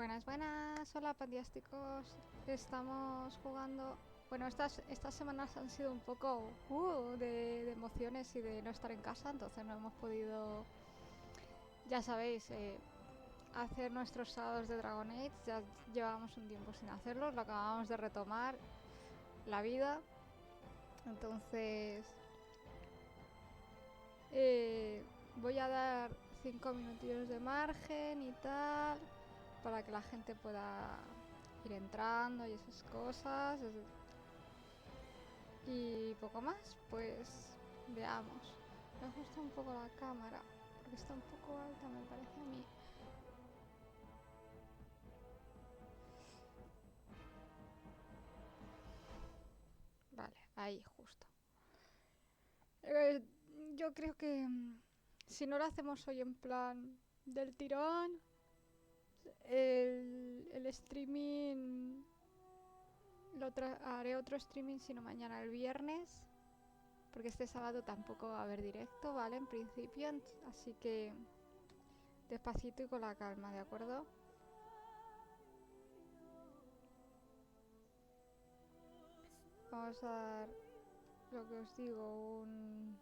Buenas, buenas, hola pandiásticos. Estamos jugando. Bueno, estas semanas han sido un poco de emociones y de no estar en casa, entonces no hemos podido, ya sabéis, hacer nuestros sábados de Dragon Age. Ya llevábamos un tiempo sin hacerlos, lo acabamos de retomar, la vida. Entonces, voy a dar 5 minutillos de margen y tal, para que la gente pueda ir entrando y esas cosas. Y poco más, pues veamos. Me gusta un poco la cámara, porque está un poco alta, me parece a mí. Vale, ahí justo. Yo creo que si no lo hacemos hoy en plan del tirón, el streaming haré otro streaming, sino mañana el viernes, porque este sábado tampoco va a haber directo, ¿vale? En principio, así que despacito y con la calma, ¿de acuerdo? Vamos a dar, lo que os digo, un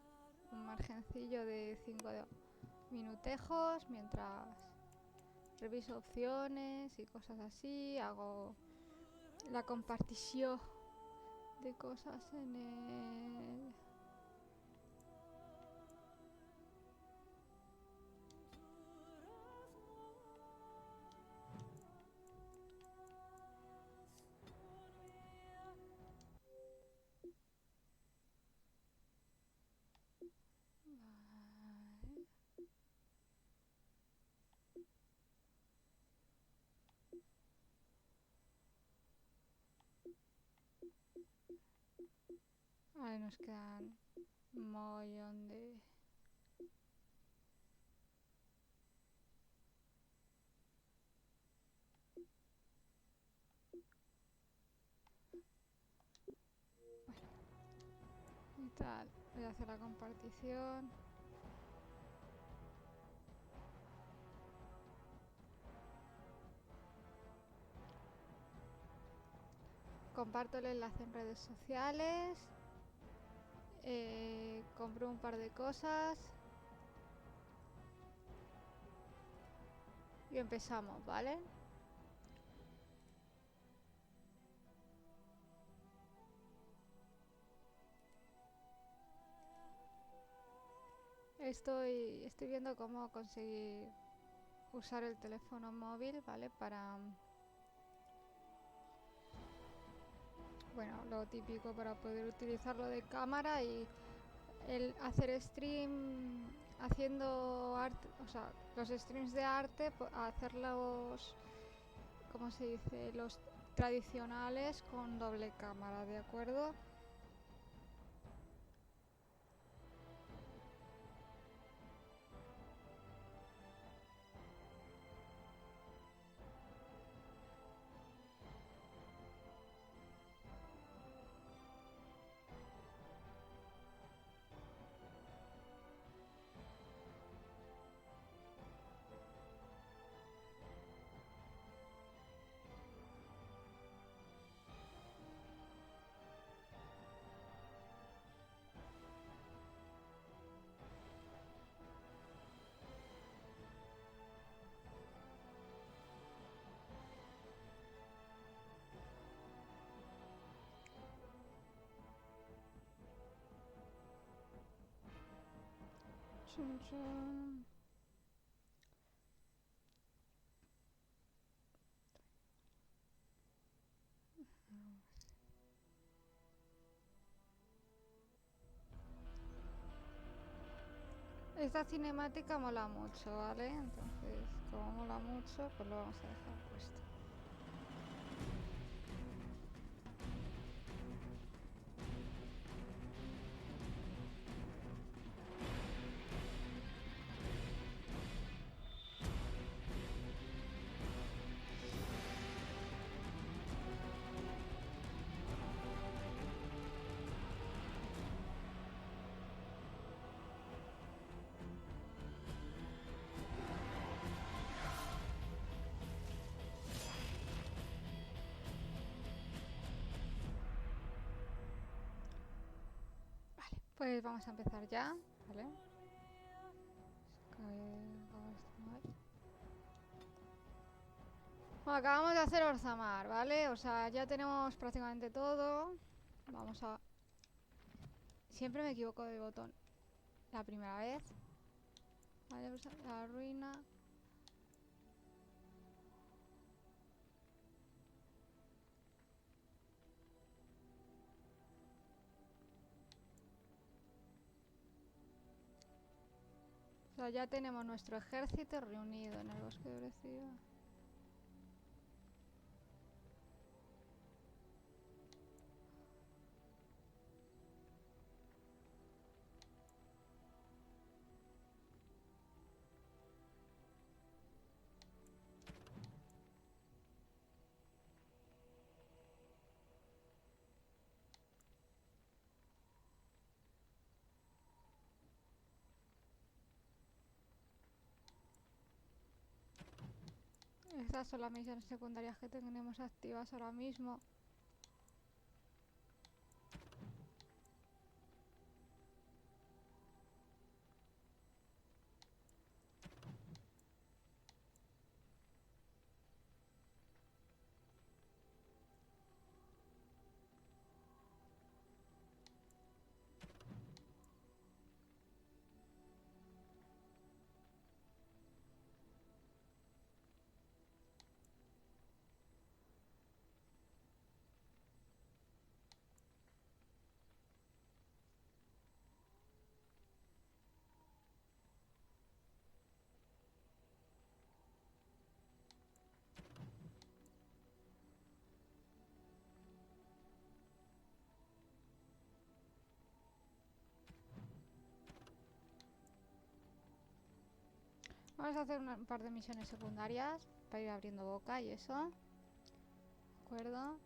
margencillo de 5 minutejos mientras reviso opciones y cosas así, hago la compartición de cosas en el... Vale. Ahí nos quedan un mogollón de... y tal. Voy a hacer la compartición. Comparto el enlace en redes sociales. Compro un par de cosas. Y empezamos, ¿vale? Estoy viendo cómo conseguir usar el teléfono móvil, ¿vale? Para... Bueno, lo típico para poder utilizarlo de cámara y el hacer stream haciendo arte, o sea, los streams de arte, hacerlos, ¿cómo se dice? Los tradicionales con doble cámara, ¿de acuerdo? Chun, chun. Esta cinemática mola mucho, ¿vale? Entonces, como mola mucho, pues lo vamos a dejar puesto. Pues vamos a empezar ya, ¿vale? Bueno, acabamos de hacer Orzamar, ¿vale? O sea, ya tenemos prácticamente todo. Vamos a... Siempre me equivoco de botón. La primera vez. Vale, pues la ruina. O sea, ya tenemos nuestro ejército reunido en el bosque de Brecido. Estas son las misiones secundarias que tenemos activas ahora mismo. Vamos a hacer un par de misiones secundarias para ir abriendo boca y eso. ¿De acuerdo?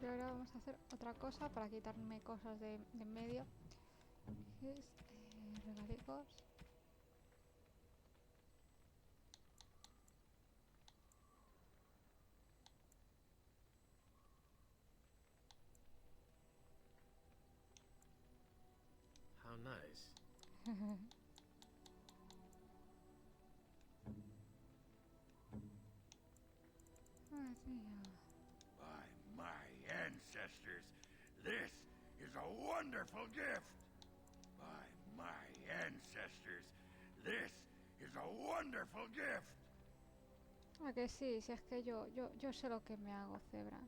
Y ahora vamos a hacer otra cosa para quitarme cosas de en medio. Que es regalicos. How nice. By my ancestors, this is a wonderful gift. By my ancestors, this is a wonderful gift. Ah, que sí, si es que yo sé lo que me hago, cebra.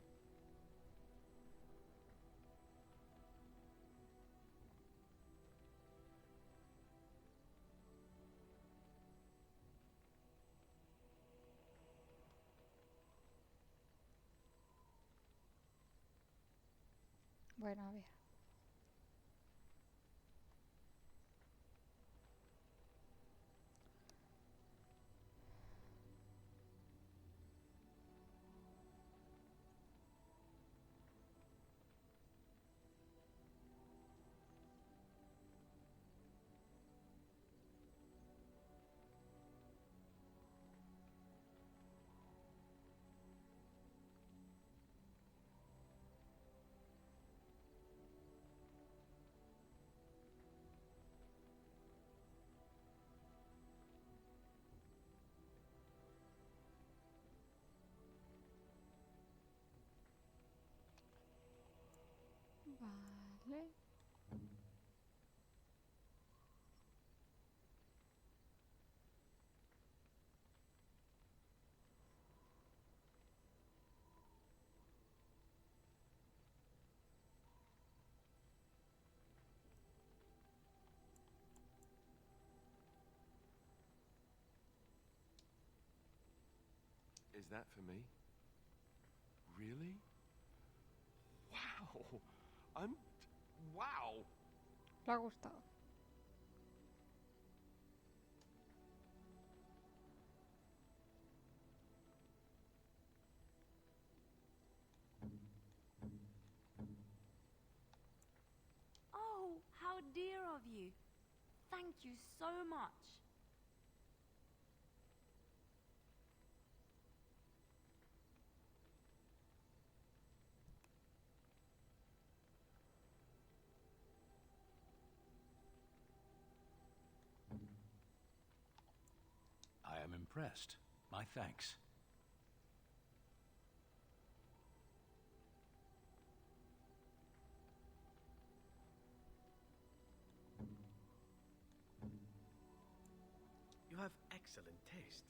Bueno, a ver. Vale. Is that for me? Really? Wow. Wow. Le ha gustado. Oh, how dear of you. Thank you so much. I am impressed. My thanks. You have excellent taste.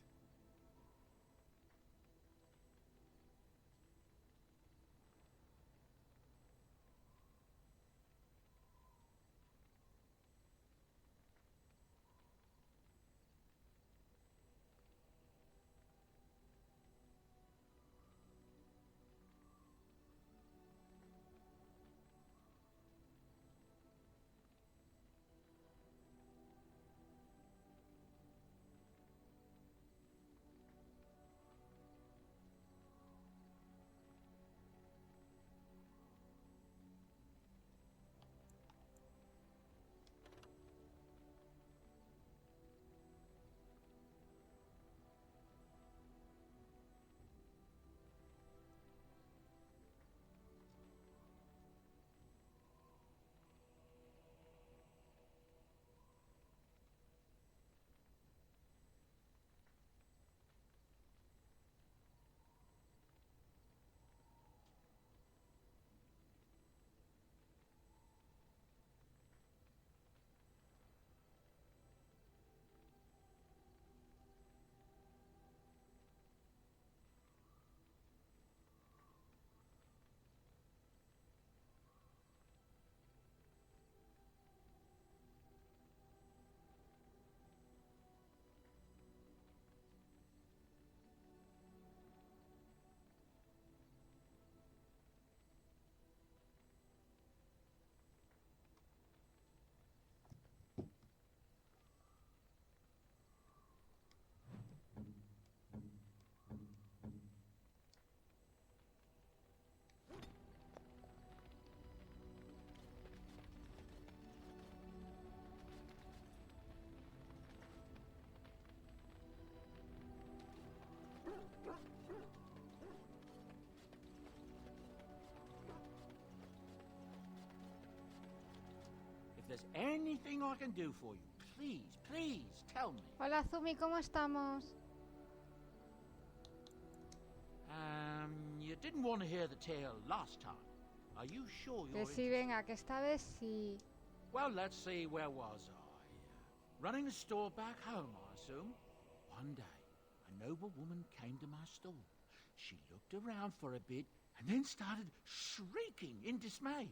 If there's anything I can do for you, please tell me. Hola Zumi, ¿cómo estamos? You didn't want to hear the tale last time. Are you sure you're Que sí, venga, que esta vez sí. Well, let's see, where was I? Running a store back home, I assume. One day, a noble woman came to my store. She looked around for a bit and then started shrieking in dismay.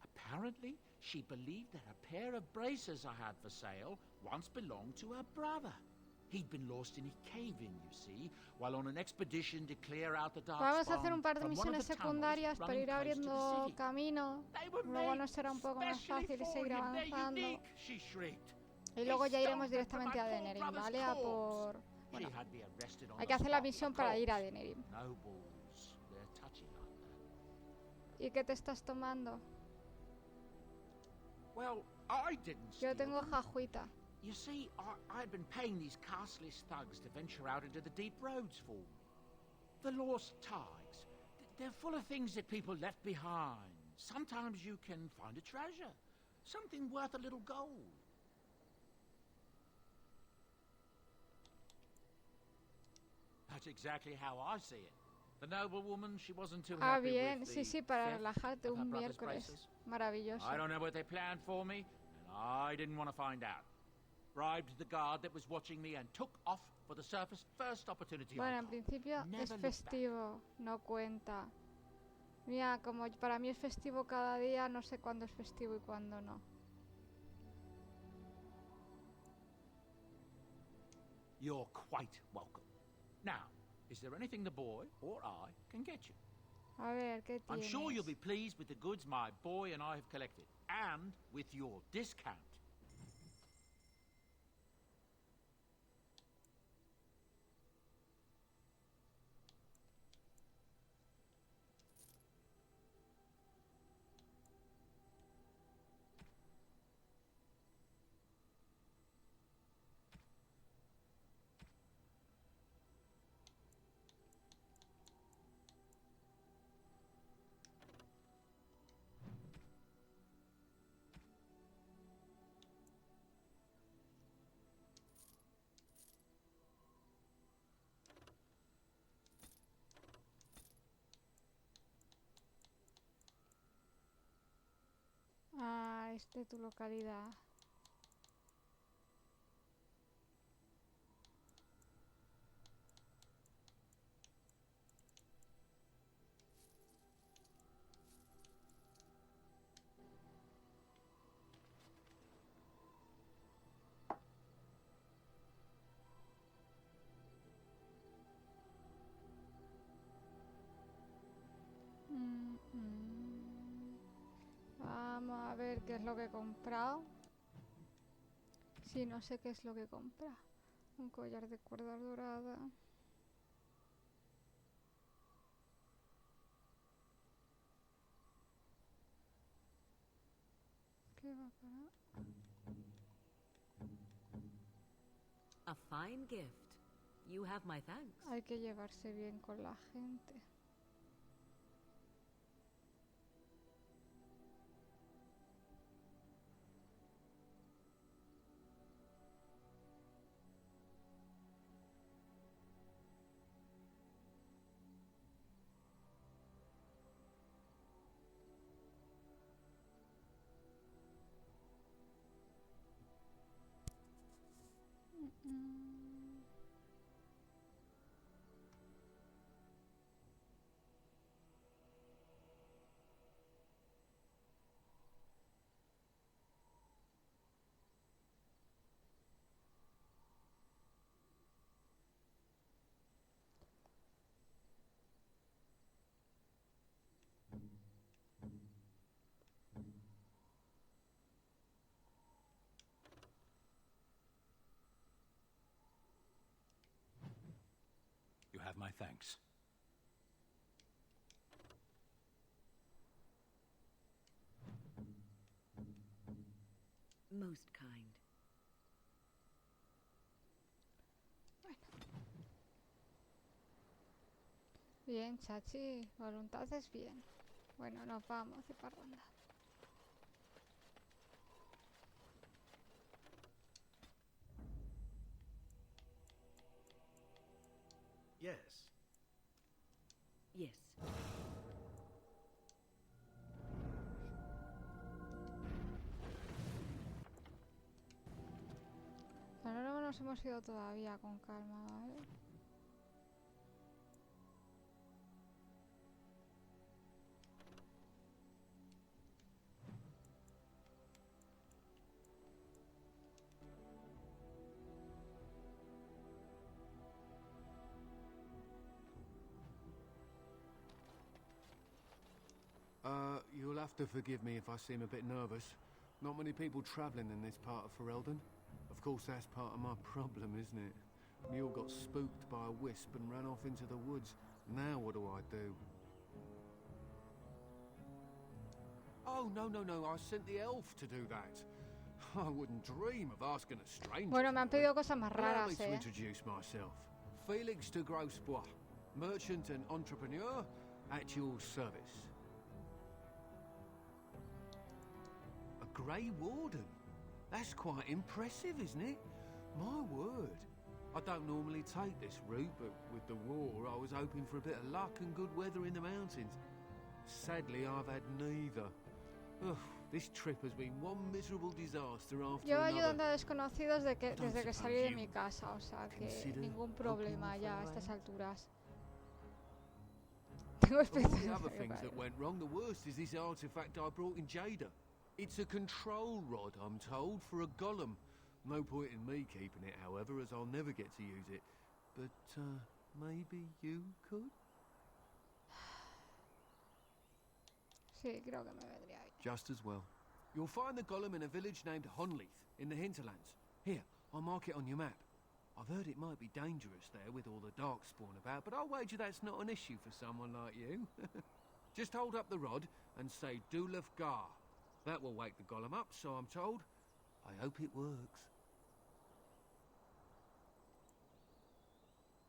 Apparently, she believed that a pair of braces I had for sale once belonged to her brother. He'd been lost in a cave-in, you see, while on an expedition to clear out the dark Vamos a hacer un par de from one of misiones the tunnels secundarias para running ir close to the abriendo city. camino. They were Luego made nos será un poco más specially fácil for seguir him. They're avanzando. unique, she shrieked. Y luego ya He iremos stole them from directamente my a poor Denerim, brother's ¿vale? A corpse. por... Bueno, She had me arrested on hay the que hacer la spot, misión of para ir a course. Denerim. Nobles, they're touchy like that. ¿Y qué te estás tomando? Well, I didn't Yo steal tengo them. jajuita. You see, I'd been paying these castless thugs to venture out into the deep roads for me. The lost ties. They're full of things that people left behind. Sometimes you can find a treasure. Something worth a little gold. That's exactly how I see it. The noble woman, she wasn't too Ah, happy bien. with Sí, the sí, para theft relajarte of her un brother's miércoles. braces. Maravilloso. I don't know what they planned for me, and I didn't want to find out. Bribed the guard that was watching me and took off for the surface first opportunity Bueno, I en got. principio Never es looked back. festivo, no cuenta. Mira, como para mí es festivo cada día, no sé cuándo es festivo y cuándo no. You're quite welcome. Now, is there anything the boy or I can get you? A ver, ¿qué I'm tienes? sure you'll be pleased with the goods my boy and I have collected, and with your discount. es de tu localidad. Vamos a ver qué es lo que he comprado. Sí, no sé qué es lo que he comprado. Un collar de cuerda dorada. ¿Qué va para? A fine gift. You have my thanks. Hay que llevarse bien con la gente. You have my thanks. Most kind. Bien, chachi. Voluntad es bien. Bueno, nos vamos de parranda. Yes. Yes. Pero no nos hemos ido todavía, con calma, ¿vale? You'll have to forgive me if I seem a bit nervous. Not many people travelling in this part of Ferelden. Of course, that's part of my problem, isn't it? Mule got spooked by a wisp and ran off into the woods. Now what do I do? Oh, no. I sent the elf to do that. I wouldn't dream of asking a stranger. Bueno, me han to do it. pedido cosas más Allow me raras, to ¿eh? introduce myself. Felix de Grosbois, merchant and entrepreneur at your service. A Grey Warden? That's quite impressive, isn't it? My word. I don't normally take this route, but with the war, I was hoping for a bit of luck and good weather in the mountains. Sadly, I've had neither. Ugh, this trip has been one miserable disaster after Llevo another. ayudando a desconocidos desde que suppose salí de you mi casa, o sea que consider ningún helping problema a ya a fellow estas elf? alturas. Tengo Of all experiencia. the other things that went wrong, the worst is this artifact I brought in Jada. It's a control rod, I'm told, for a golem. No point in me keeping it, however, as I'll never get to use it. But, maybe you could? Sí, creo que me vendría bien. Just as well. You'll find the golem in a village named Honleith, in the hinterlands. Here, I'll mark it on your map. I've heard it might be dangerous there with all the darkspawn about, but I'll wager that's not an issue for someone like you. Just hold up the rod and say Dulaf Gar. That will wake the golem up, so I'm told. I hope it works.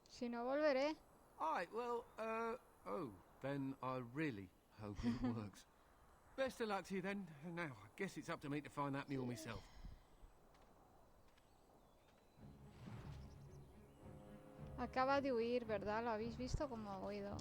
Si no, volveré. Alright, well, then I really hope it works. Best of luck to you then. Now, I guess it's up to me to find that mule myself. Acaba de huir, ¿verdad? ¿Lo habéis visto como ha huido?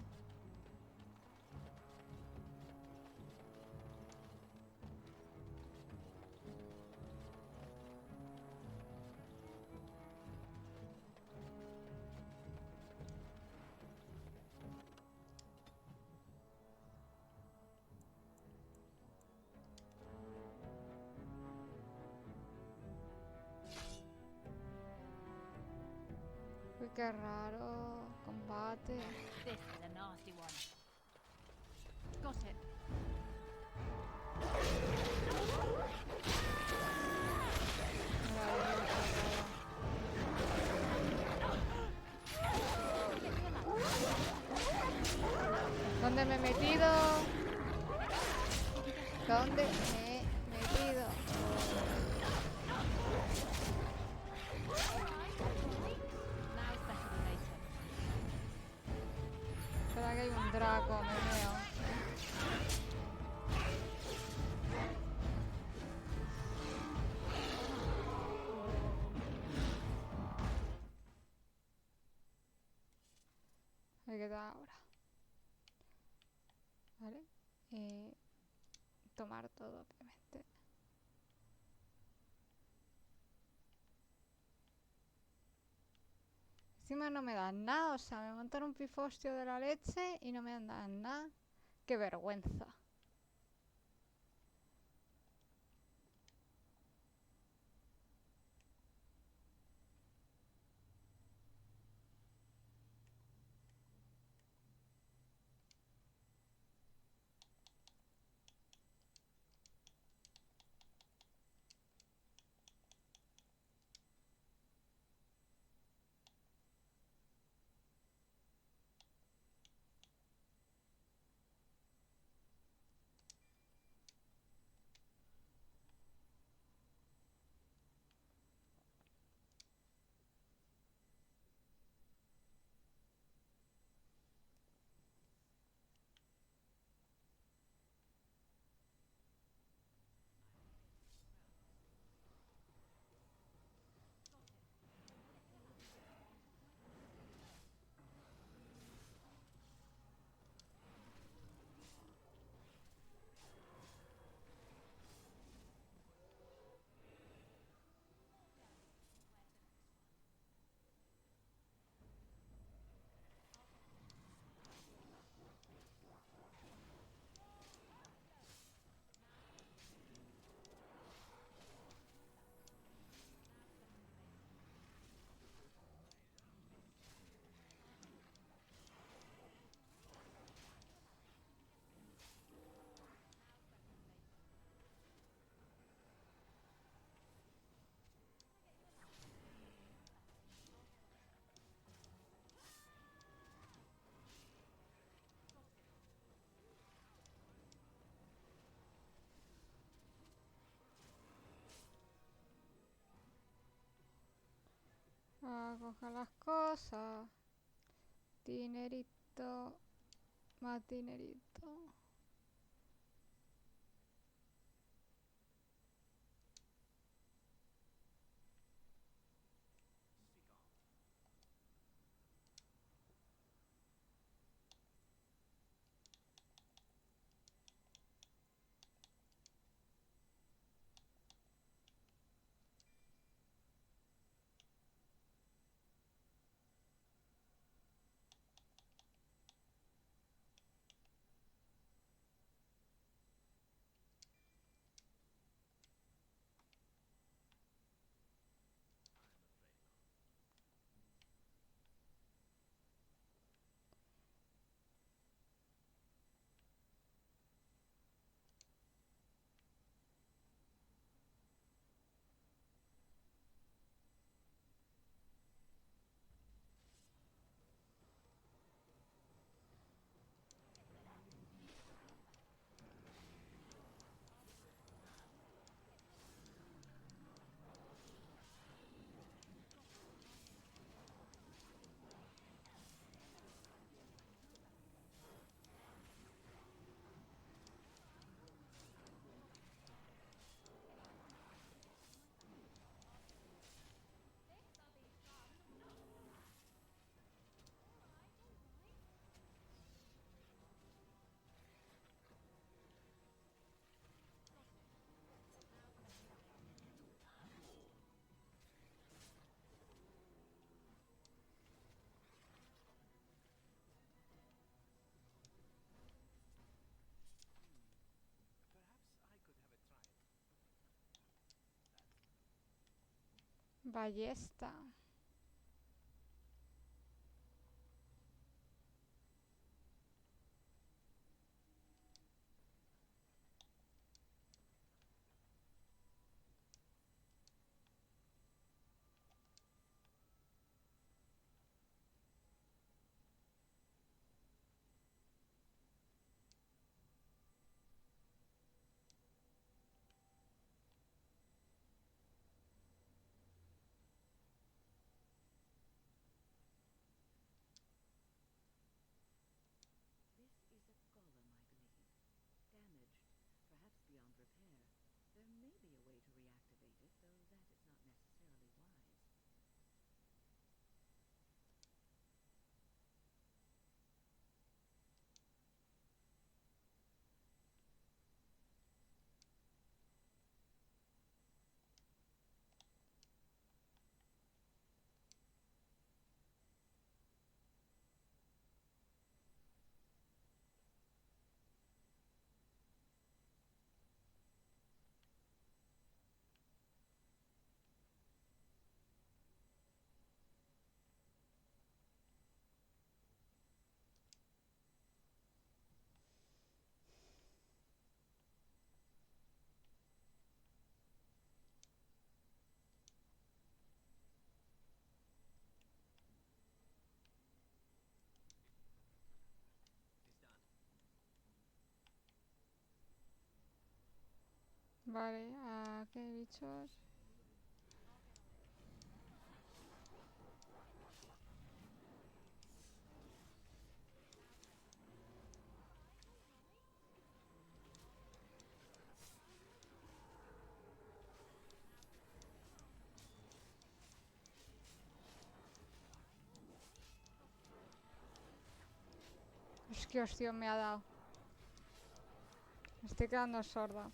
Uy, qué raro. Combate. This is a nasty one. Got it. ¿Dónde me he metido? ¿Dónde me he metido? Now's better than later. Espera que hay un draco, me meo. Me queda ahora. ¿Vale? Tomar todo, obviamente. Encima no me dan nada, o sea, me montan un pifostio de la leche y no me dan nada. ¡Qué vergüenza! A coger las cosas. Dinerito. Más dinerito. Ballesta. Vale, aquí hay bichos. Es que hostia me ha dado. Me estoy quedando sorda.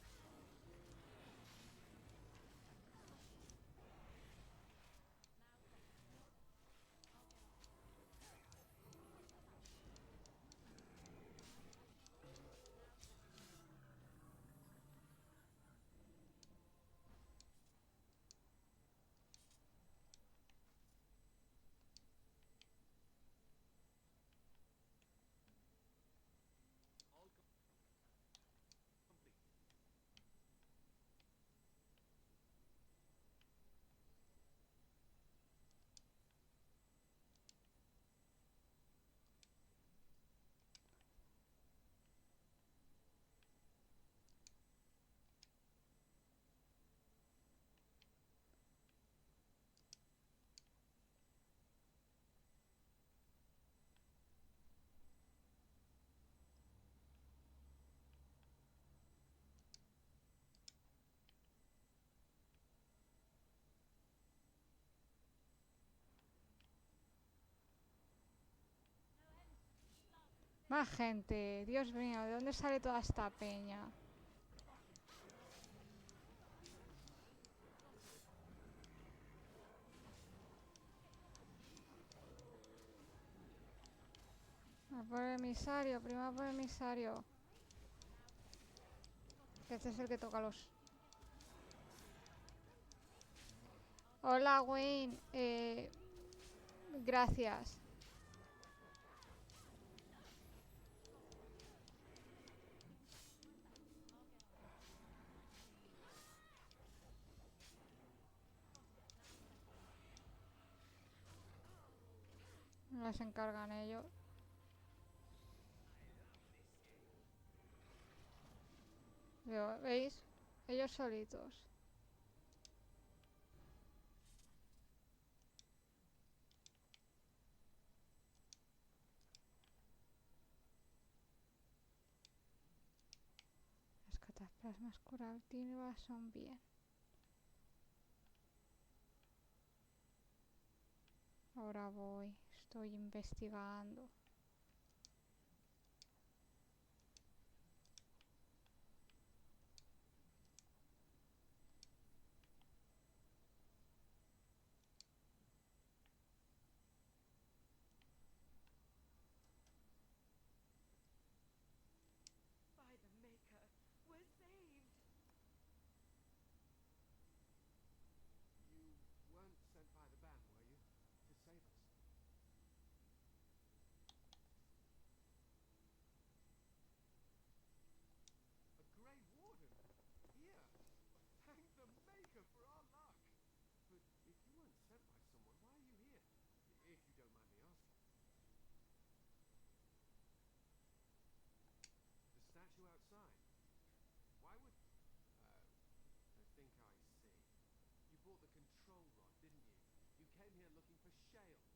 Más gente. Dios mío, ¿de dónde sale toda esta peña? A por el emisario, primero por el emisario. Este es el que toca los... Hola, Wayne. Gracias. No se encargan ellos. ¿Veis? Ellos solitos. Las cataplasmas curativas son bien. Ahora voy. Estoy investigando. By the Maker, we're saved! You weren't sent by the ban, were you? To save us? A Grey Warden? Here! Thank the Maker for our luck! But if you weren't sent by someone, why are you here? If you don't mind me asking. The statue outside? Why would... I think I see. You bought the control rod, didn't you? You came here looking for shale.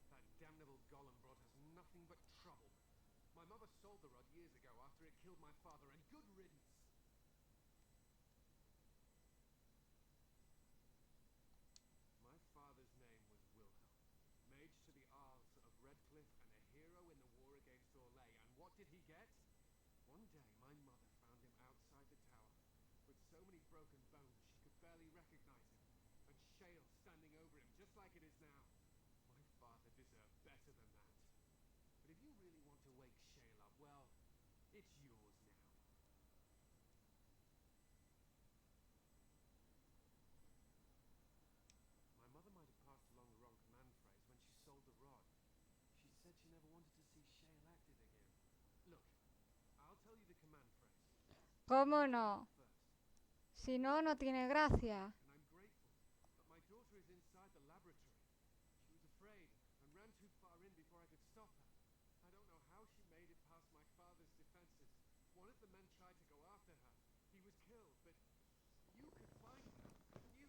That damnable golem brought us nothing but trouble. My mother sold the rod years ago after it killed my father, and good riddance. My father's name was Wilhelm, mage to the Arls of Redcliffe and a hero in the war against Orlais. And what did he get? One day my mother found him outside the tower, with so many broken bones she could barely recognize him, and shale standing over him just like it is now. My father deserved better than that. But if you really want to wake shale up, well, it's yours now. My ¿Cómo no? Si no, no tiene gracia. And I'm grateful, but my daughter is inside the laboratory. She was afraid and ran too far in before I could stop her. I don't know how she made it past my father's defenses. One of the men tried to go after her. He was killed, but you could find her, couldn't you?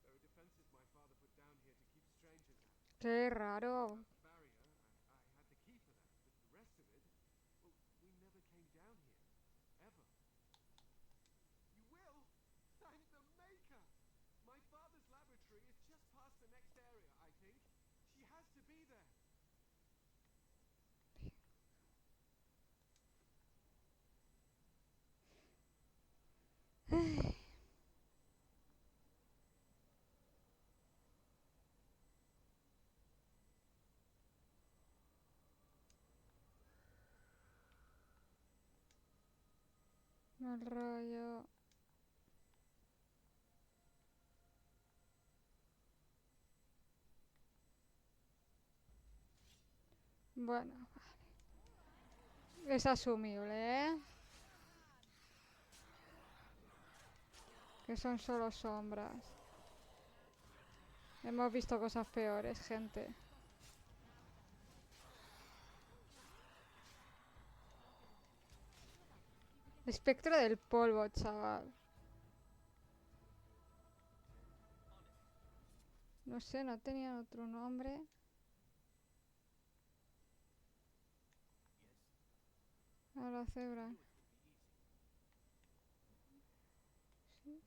There are defenses my father put down here to keep strangers out. Qué raro. The barrier, I had the key for that, but the rest of it, well, we never came down here. Ever. You will? Thank the Maker! My father's laboratory is just past the next area, I think. She has to be there. Mal rollo. Bueno, vale. Es asumible, ¿eh? Que son solo sombras. Hemos visto cosas peores, gente. Espectro del polvo, chaval. No sé, no tenían otro nombre. A la cebra. Sí.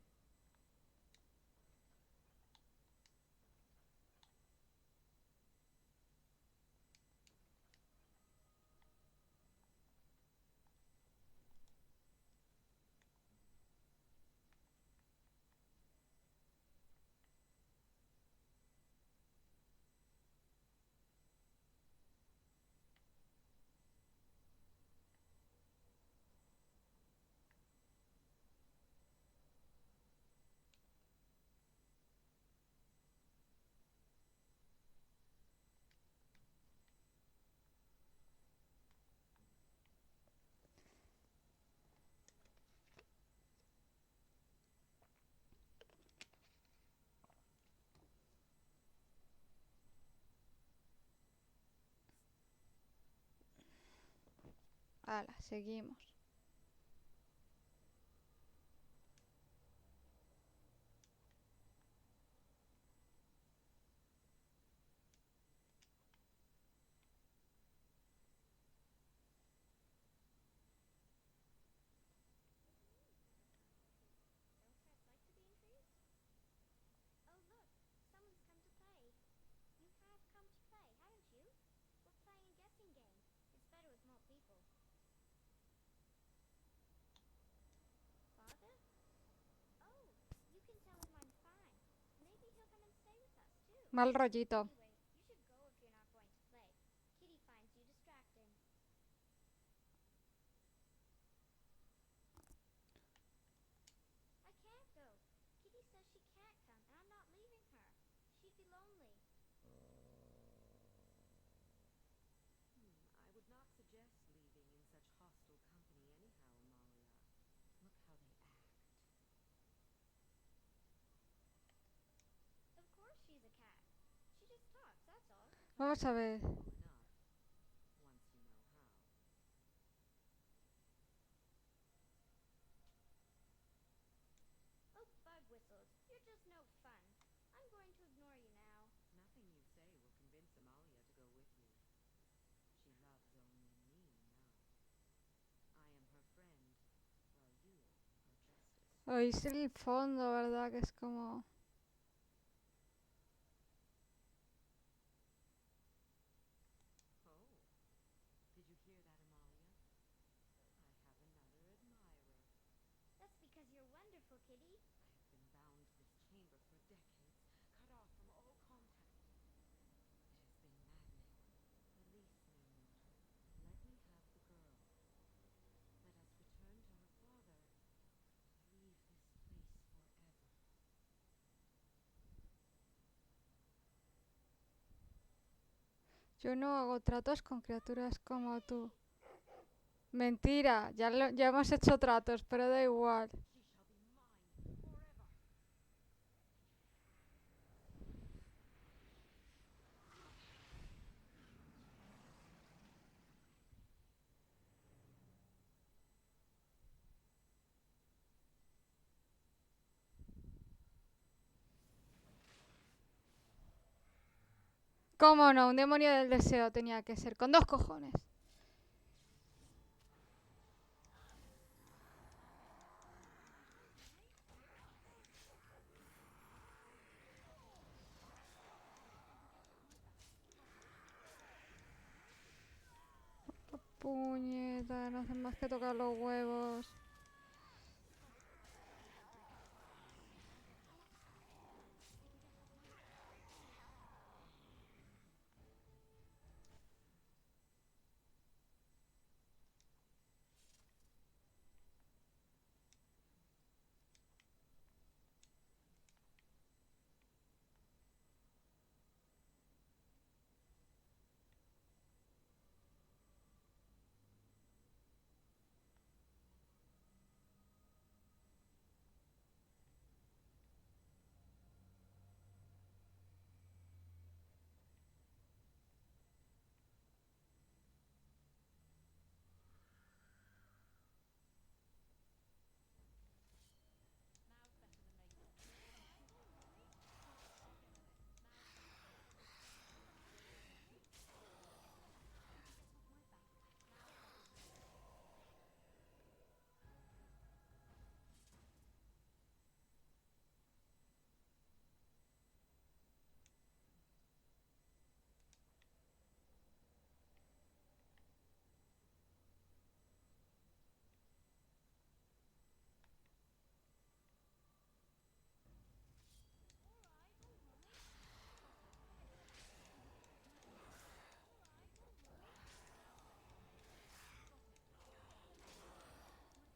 Hala, seguimos. Oh, look, someone's come to play. You have come to play, haven't you? We're playing a guessing game. It's better with more people. Father? Oh, you can tell him I'm fine. Maybe he'll come and stay with us, too. Mal rollito. Anyway, you should go if you're not going to play. Kitty finds you distracting. I can't go. Kitty says she can't come, and I'm not leaving her. She'd be lonely. I would not suggest leaving in such hostile company anyhow, Amalia. Look how they act. Of course she's a cat. She just talks, that's all. Vamos a ver. Well enough, once you know how. Oh, bug whistles. You're just no fun. I'm going to ignore you now. Nothing you say will convince Amalia to go with you. She loves only me now. I am her friend, while you are justice. Oís el fondo, ¿verdad? Que es como... Oh, did you hear that, Amalia? I have another admirer. That's because you're wonderful, Kitty. I have been bound to this chamber for decades, cut off from all contact. It has been maddening. Release me, mortal. Let me have the girl. Let us return to her father. Leave this place forever. Yo no hago tratos con criaturas como tú. Mentira, ya hemos hecho tratos, pero da igual. She shall be mine forever. ¿Cómo no? Un demonio del deseo tenía que ser, con 2 cojones. Puñeta, no hacen más que tocar los huevos.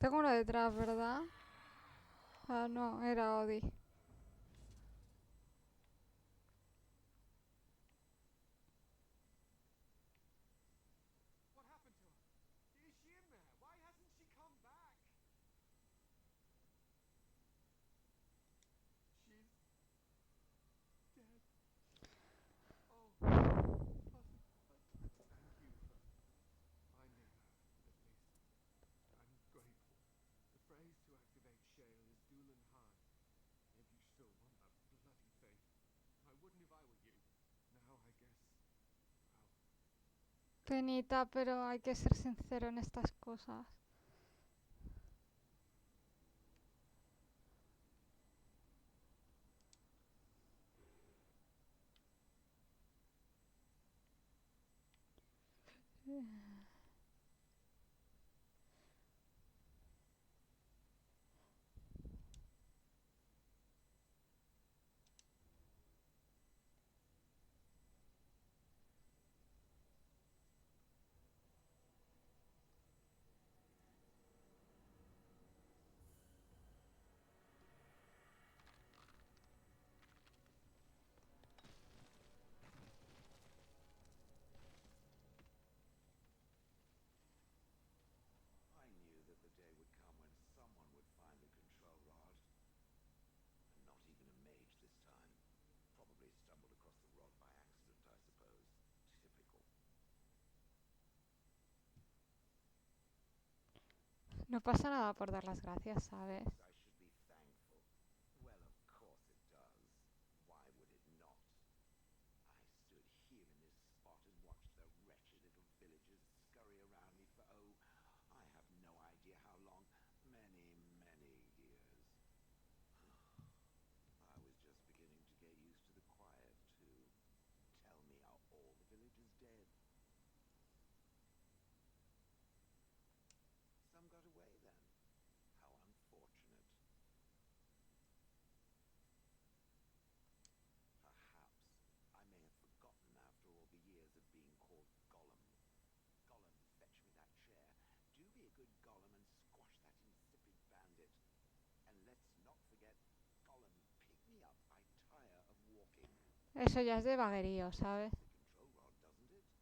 Tengo uno detrás, ¿verdad? Ah, no, era Odi. What happened to her? Is she in there? Why hasn't she come back? She's dead. Oh, thank you for finding her, at least. I'm grateful. The phrase to activate Shale is Dulan Han. If you still want that bloody thing. I wouldn't if I were you. Now I guess, well, Penita, pero hay que ser sincero en estas cosas. I knew that the day would come when someone would find the control rod. And not even a mage this time. Probably stumbled across the rod by accident, I suppose. Typical. No pasa nada por dar las gracias, ¿sabes? I should be thankful. Well, of course it does. Why would it not? I stood here in this spot and watched the wretched little villagers scurry around me for, oh, I have no idea how long. Many, many years. I was just beginning to get used to the quiet, too. Tell me, are all the villagers dead? Some got away then. How unfortunate. Perhaps I may have forgotten after all the years of being called Gollum. Gollum, fetch me that chair. Do be a good Gollum and squash that insipid bandit. And let's not forget, Gollum, pick me up. I tire of walking. Eso ya es de vaguerío, ¿sabes? The control rod, doesn't it?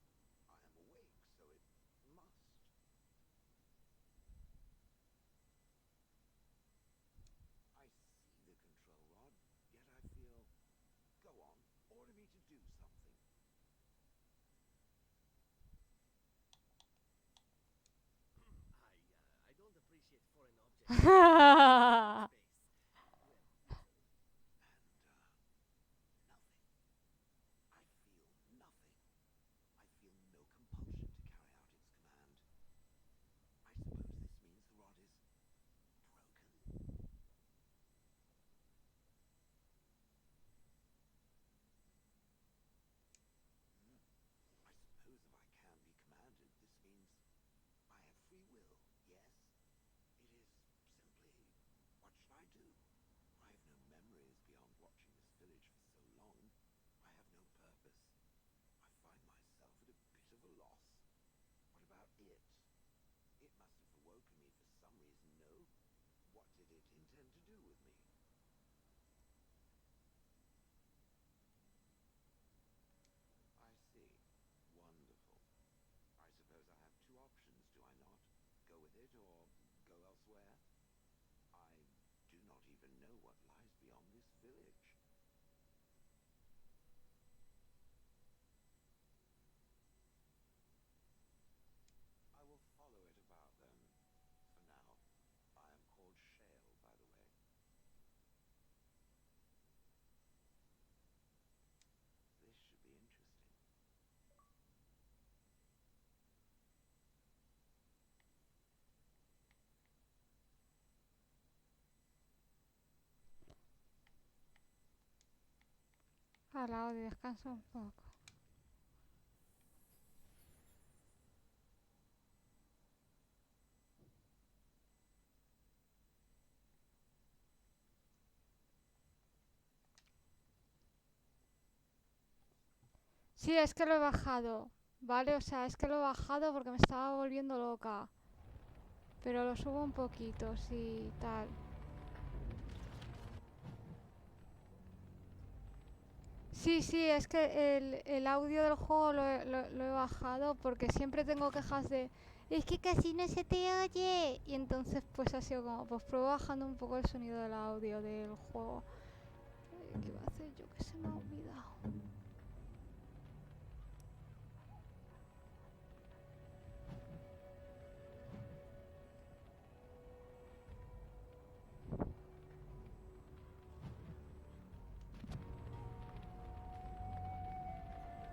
A la odio, descansa un poco. Sí, es que lo he bajado, ¿vale? O sea, es que lo he bajado porque me estaba volviendo loca. Pero lo subo un poquito, sí, tal. Sí, sí, es que el audio del juego lo he bajado porque siempre tengo quejas de es que casi no se te oye. Y entonces pues ha sido como, pues pruebo bajando un poco el sonido del audio del juego. ¿Qué iba a hacer yo que se me ha olvidado?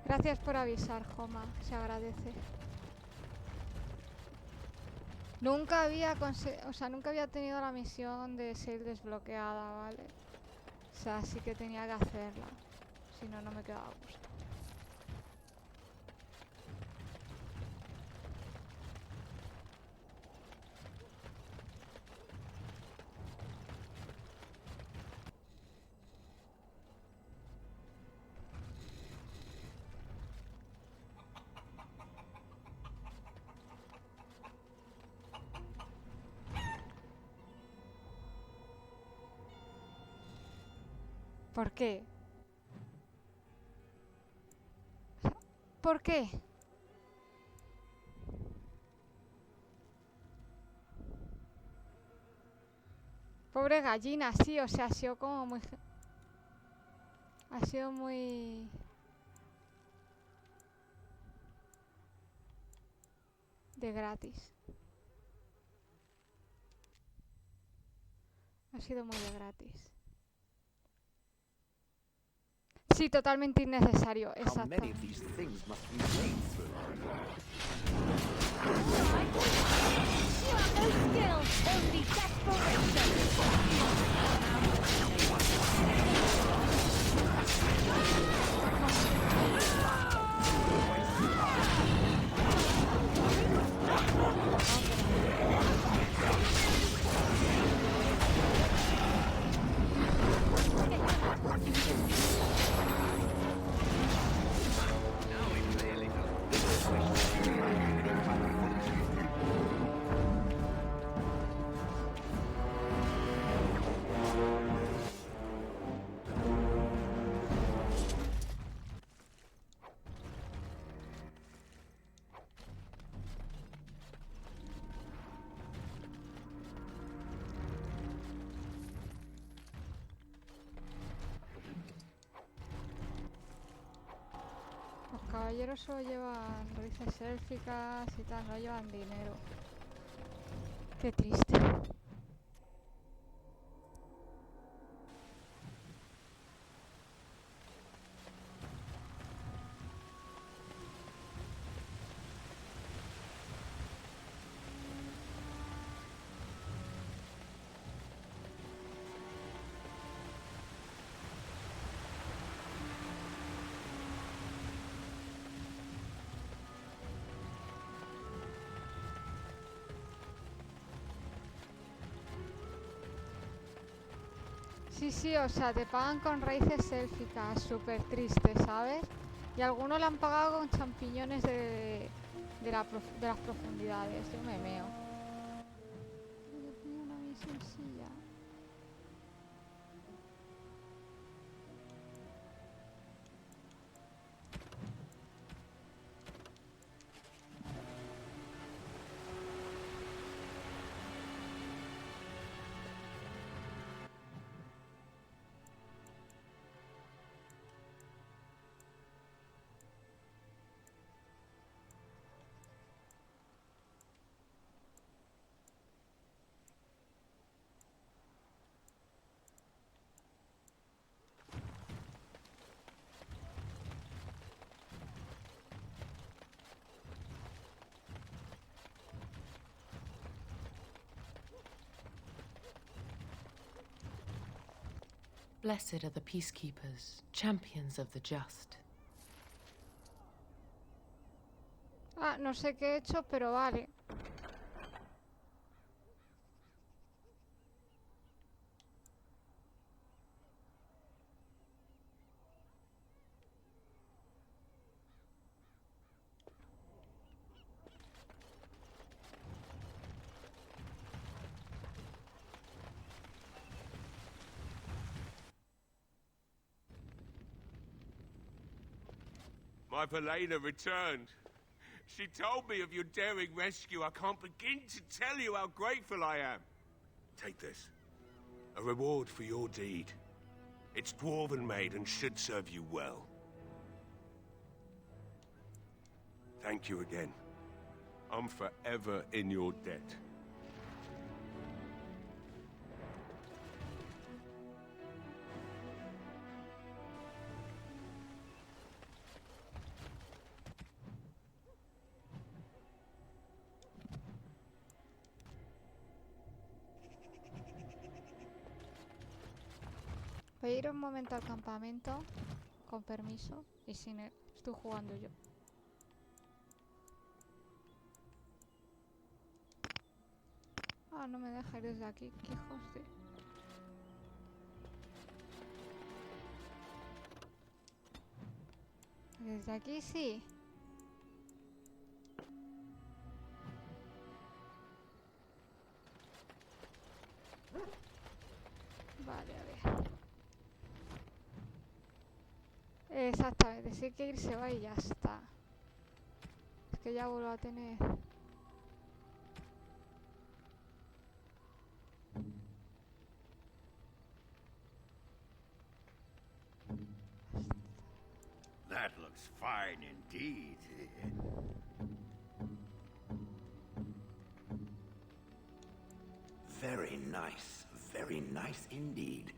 Gracias por avisar, Joma, se agradece. Nunca había nunca había tenido la misión de ser desbloqueada, ¿vale? O sea, sí que tenía que hacerla. Si no, no me quedaba a gusto. ¿Por qué? ¿Por qué? Pobre gallina, sí, o sea, ha sido como muy... Ha sido muy... de gratis. Ha sido muy de gratis. Sí, totalmente innecesario, exacto. Los caballeros solo llevan raíces élficas y tal, no llevan dinero. Qué triste. Sí, sí, o sea, te pagan con raíces élficas, súper triste, ¿sabes? Y algunos le han pagado con champiñones de las profundidades. Yo me meo. Yo tenía una misioncilla. Blessed are the peacekeepers, champions of the just. Ah, no sé qué he hecho, pero vale. My Velena returned. She told me of your daring rescue. I can't begin to tell you how grateful I am. Take this. A reward for your deed. It's dwarven made and should serve you well. Thank you again. I'm forever in your debt. Voy a ir un momento al campamento, con permiso, y sin él. Estoy jugando yo. Ah, no me deja ir desde aquí. Qué hijos de... Desde aquí sí. Vale, a ver. Exactamente, sí que irse va y ya está. Es que ya vuelvo a tener... That looks fine indeed. Very nice indeed.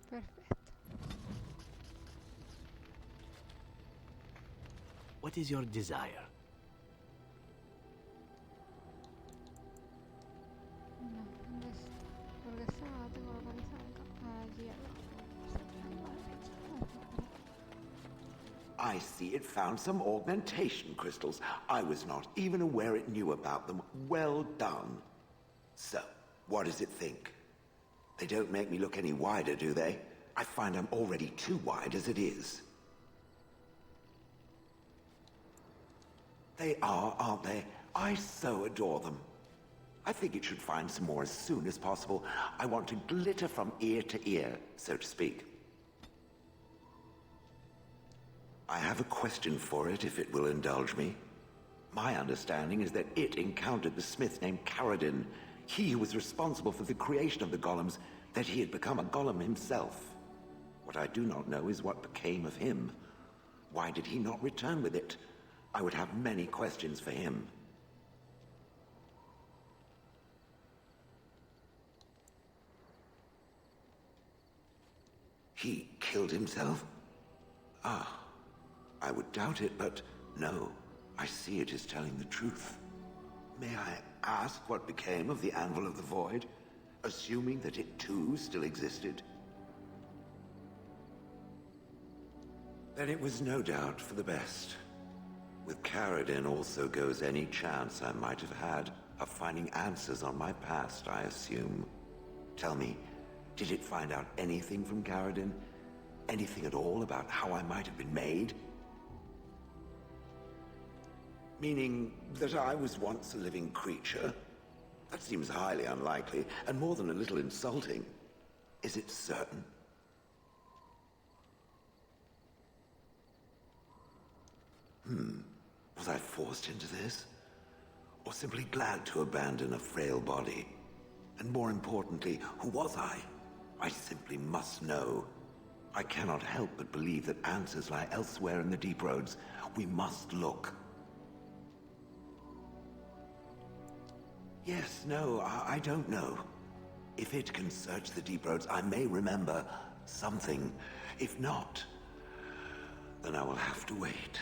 Perfecto. What is your desire? No, ¿dónde está? Porque esta no la tengo localizada allí al lado. I see it found some augmentation crystals. I was not even aware it knew about them. Well done. So, what does it think? They don't make me look any wider, do they? I find I'm already too wide as it is. They are, aren't they? I so adore them. I think it should find some more as soon as possible. I want to glitter from ear to ear, so to speak. I have a question for it, if it will indulge me. My understanding is that it encountered the smith named Caradin, he who was responsible for the creation of the golems, that he had become a golem himself. What I do not know is what became of him. Why did he not return with it? I would have many questions for him. He killed himself? Ah, I would doubt it, but No, I see it is telling the truth. May I ask what became of the Anvil of the Void, assuming that it too still existed? Then it was no doubt for the best. With Caradin also goes any chance I might have had of finding answers on my past, I assume. Tell me, did it find out anything from Caradin? Anything at all about how I might have been made? Meaning that I was once a living creature? That seems highly unlikely, and more than a little insulting. Is it certain? Was I forced into this? Or simply glad to abandon a frail body? And more importantly, who was I? I simply must know. I cannot help but believe that answers lie elsewhere in the deep roads. We must look. Yes, no, I don't know. If it can search the deep roads, I may remember something. If not, then I will have to wait.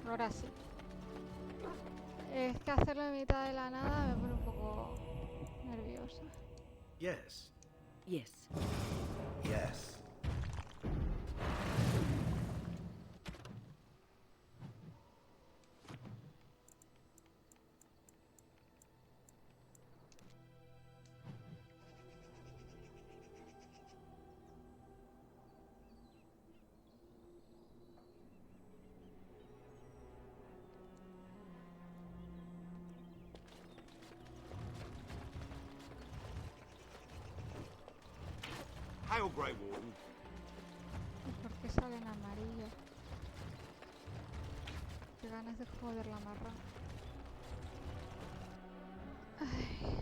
Ahora sí. Es que hacerlo en mitad de la nada me pone un poco nerviosa. Yes. Yes. Yes. Hail, Grey Warden. ¿Por qué sale en amarillo? Qué ganas de joder la marra. Ay.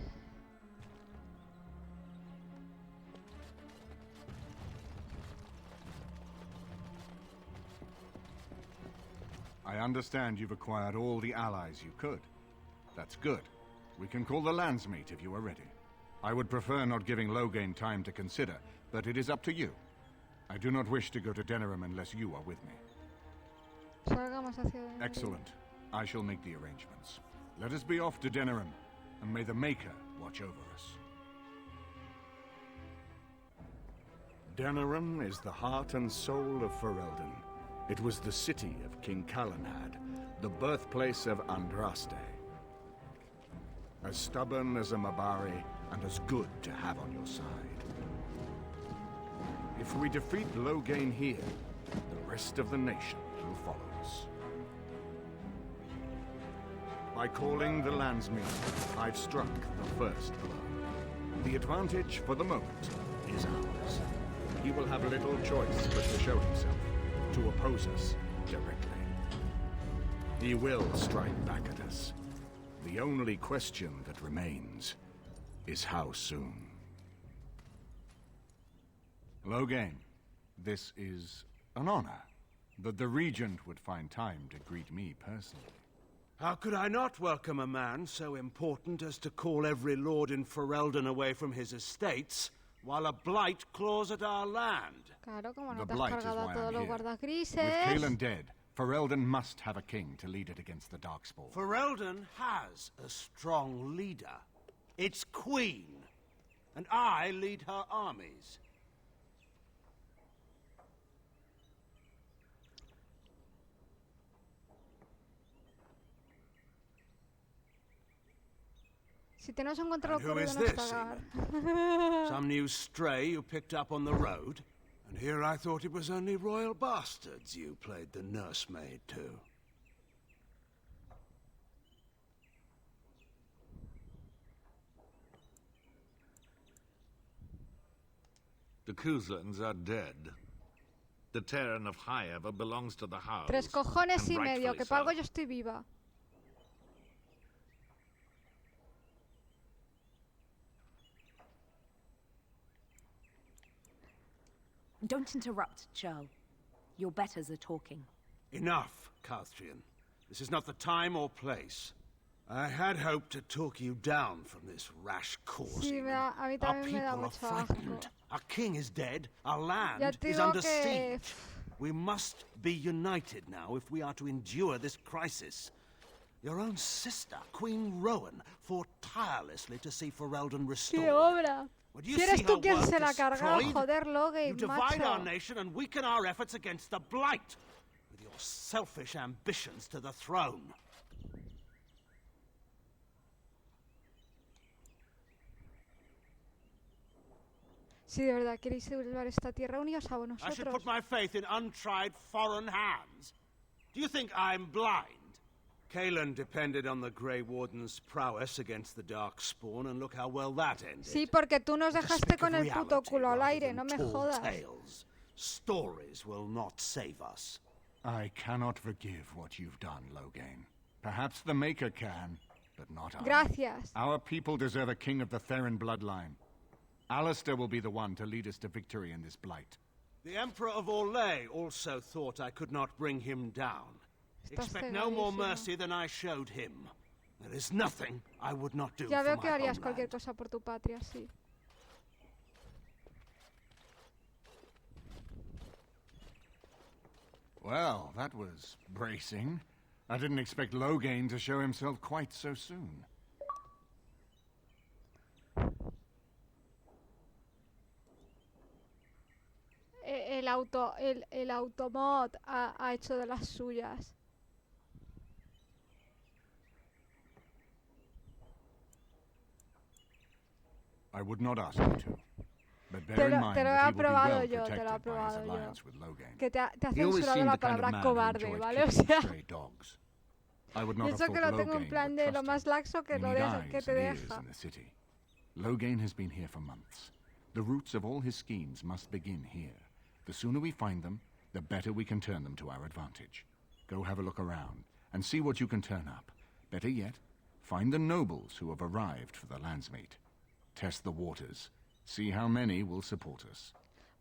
I understand you've acquired all the allies you could. That's good. We can call the Landsmeet if you are ready. I would prefer not giving Loghain time to consider, but it is up to you. I do not wish to go to Denerim unless you are with me. Salgamos hacia Denerim. Excellent. I shall make the arrangements. Let us be off to Denerim, and may the Maker watch over us. Denerim is the heart and soul of Ferelden. It was the city of King Calenhad, the birthplace of Andraste. As stubborn as a Mabari, and as good to have on your side. If we defeat Loghain here, the rest of the nation will follow us. By calling the Landsmeet, I've struck the first blow. The advantage, for the moment, is ours. He will have little choice but to show himself, to oppose us directly. He will strike back at us. The only question that remains is how soon. Loghain, this is an honor, that the Regent would find time to greet me personally. How could I not welcome a man so important as to call every lord in Ferelden away from his estates, while a blight claws at our land? Claro, como no The te has blight is cargado why a todos I'm los here. guardagrises. With Calen dead, Ferelden must have a king to lead it against the Darkspawn. Ferelden has a strong leader. Its queen. And I lead her armies. Si tenemos un control And who ocurrido is no this, cagar. Some new stray you picked up on the road? And here I thought it was only royal bastards you played the nursemaid to. The Kuzlans are dead. The Terran of Highever belongs to the house. 3 cojones and y medio, rightfully que por algo so. yo estoy viva. Don't interrupt, Churl. Your betters are talking. Enough, Calthrian. This is not the time or place. I had hoped to talk you down from this rash course. Sí, a mí Our también me people da are mucho frightened. asco. Our king is dead. Our land Ya te is digo under que... siege. We must be united now if we are to endure this crisis. Your own sister, Queen Rowan, fought tirelessly to see Ferelden restored. ¡Qué obra! Would you Si eres see tú her quien work se la ha cargado, destroyed? joder, You Logan, divide our macho. nation and weaken our efforts against the Blight, with your selfish ambitions to the throne. Si de verdad queréis salvar esta tierra, unidos a I should vosotros. put my faith in untried foreign hands. Do you think I'm blind? Kaelan depended on the Grey Warden's prowess against the Darkspawn, and look how well that ended. Sí, porque tú nos To dejaste speak con of el puto reality culo al rather aire, than no me tall jodas. tales. Stories will not save us. I cannot forgive what you've done, Logain. Perhaps the Maker can, but not I. Gracias. Our people deserve a king of the Theron bloodline. Alistair will be the one to lead us to victory in this blight. The Emperor of Orlais also thought I could not bring him down. Expect no more mercy than I showed him. There is nothing I would not do Ya for veo my que harías homeland. cualquier cosa por tu patria, sí. Well, that was bracing. I didn't expect Logain to show himself quite so soon. El automod ha hecho de las suyas. I would not ask you to. But Te bear in lo mind he that he will be aprobado well yo, te lo he protected by his aprobado yo. alliance with Logain. Que te ha He always censurado seemed la the kind of palabra man who cobarde, enjoyed ¿vale? O killing sea, stray dogs. I would not y have eso thought que lo tengo en Logain plan would de lo trust más him. laxo que, You lo need deja, que eyes te and ears deja. in the city. Logain has been here for months. The roots of all his schemes must begin here. The sooner we find them, the better we can turn them to our advantage. Go have a look around, and see what you can turn up. Better yet, find the nobles who have arrived for the landsmeet. Test the waters. See how many will support us.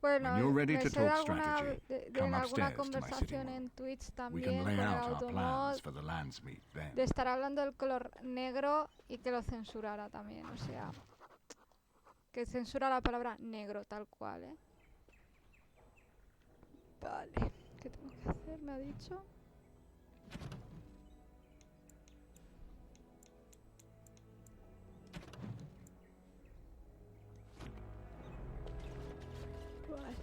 Bueno, When you're ready me to sé de talk alguna, strategy, en come alguna upstairs to my sitting conversación room. en Twitch We también can lay con el out our automod plans for the landsmeet then. de estar hablando del color negro y que lo censurara también, o sea, que censura la palabra negro tal cual, ¿eh? Vale, ¿qué tengo que hacer? Me ha dicho. Vale,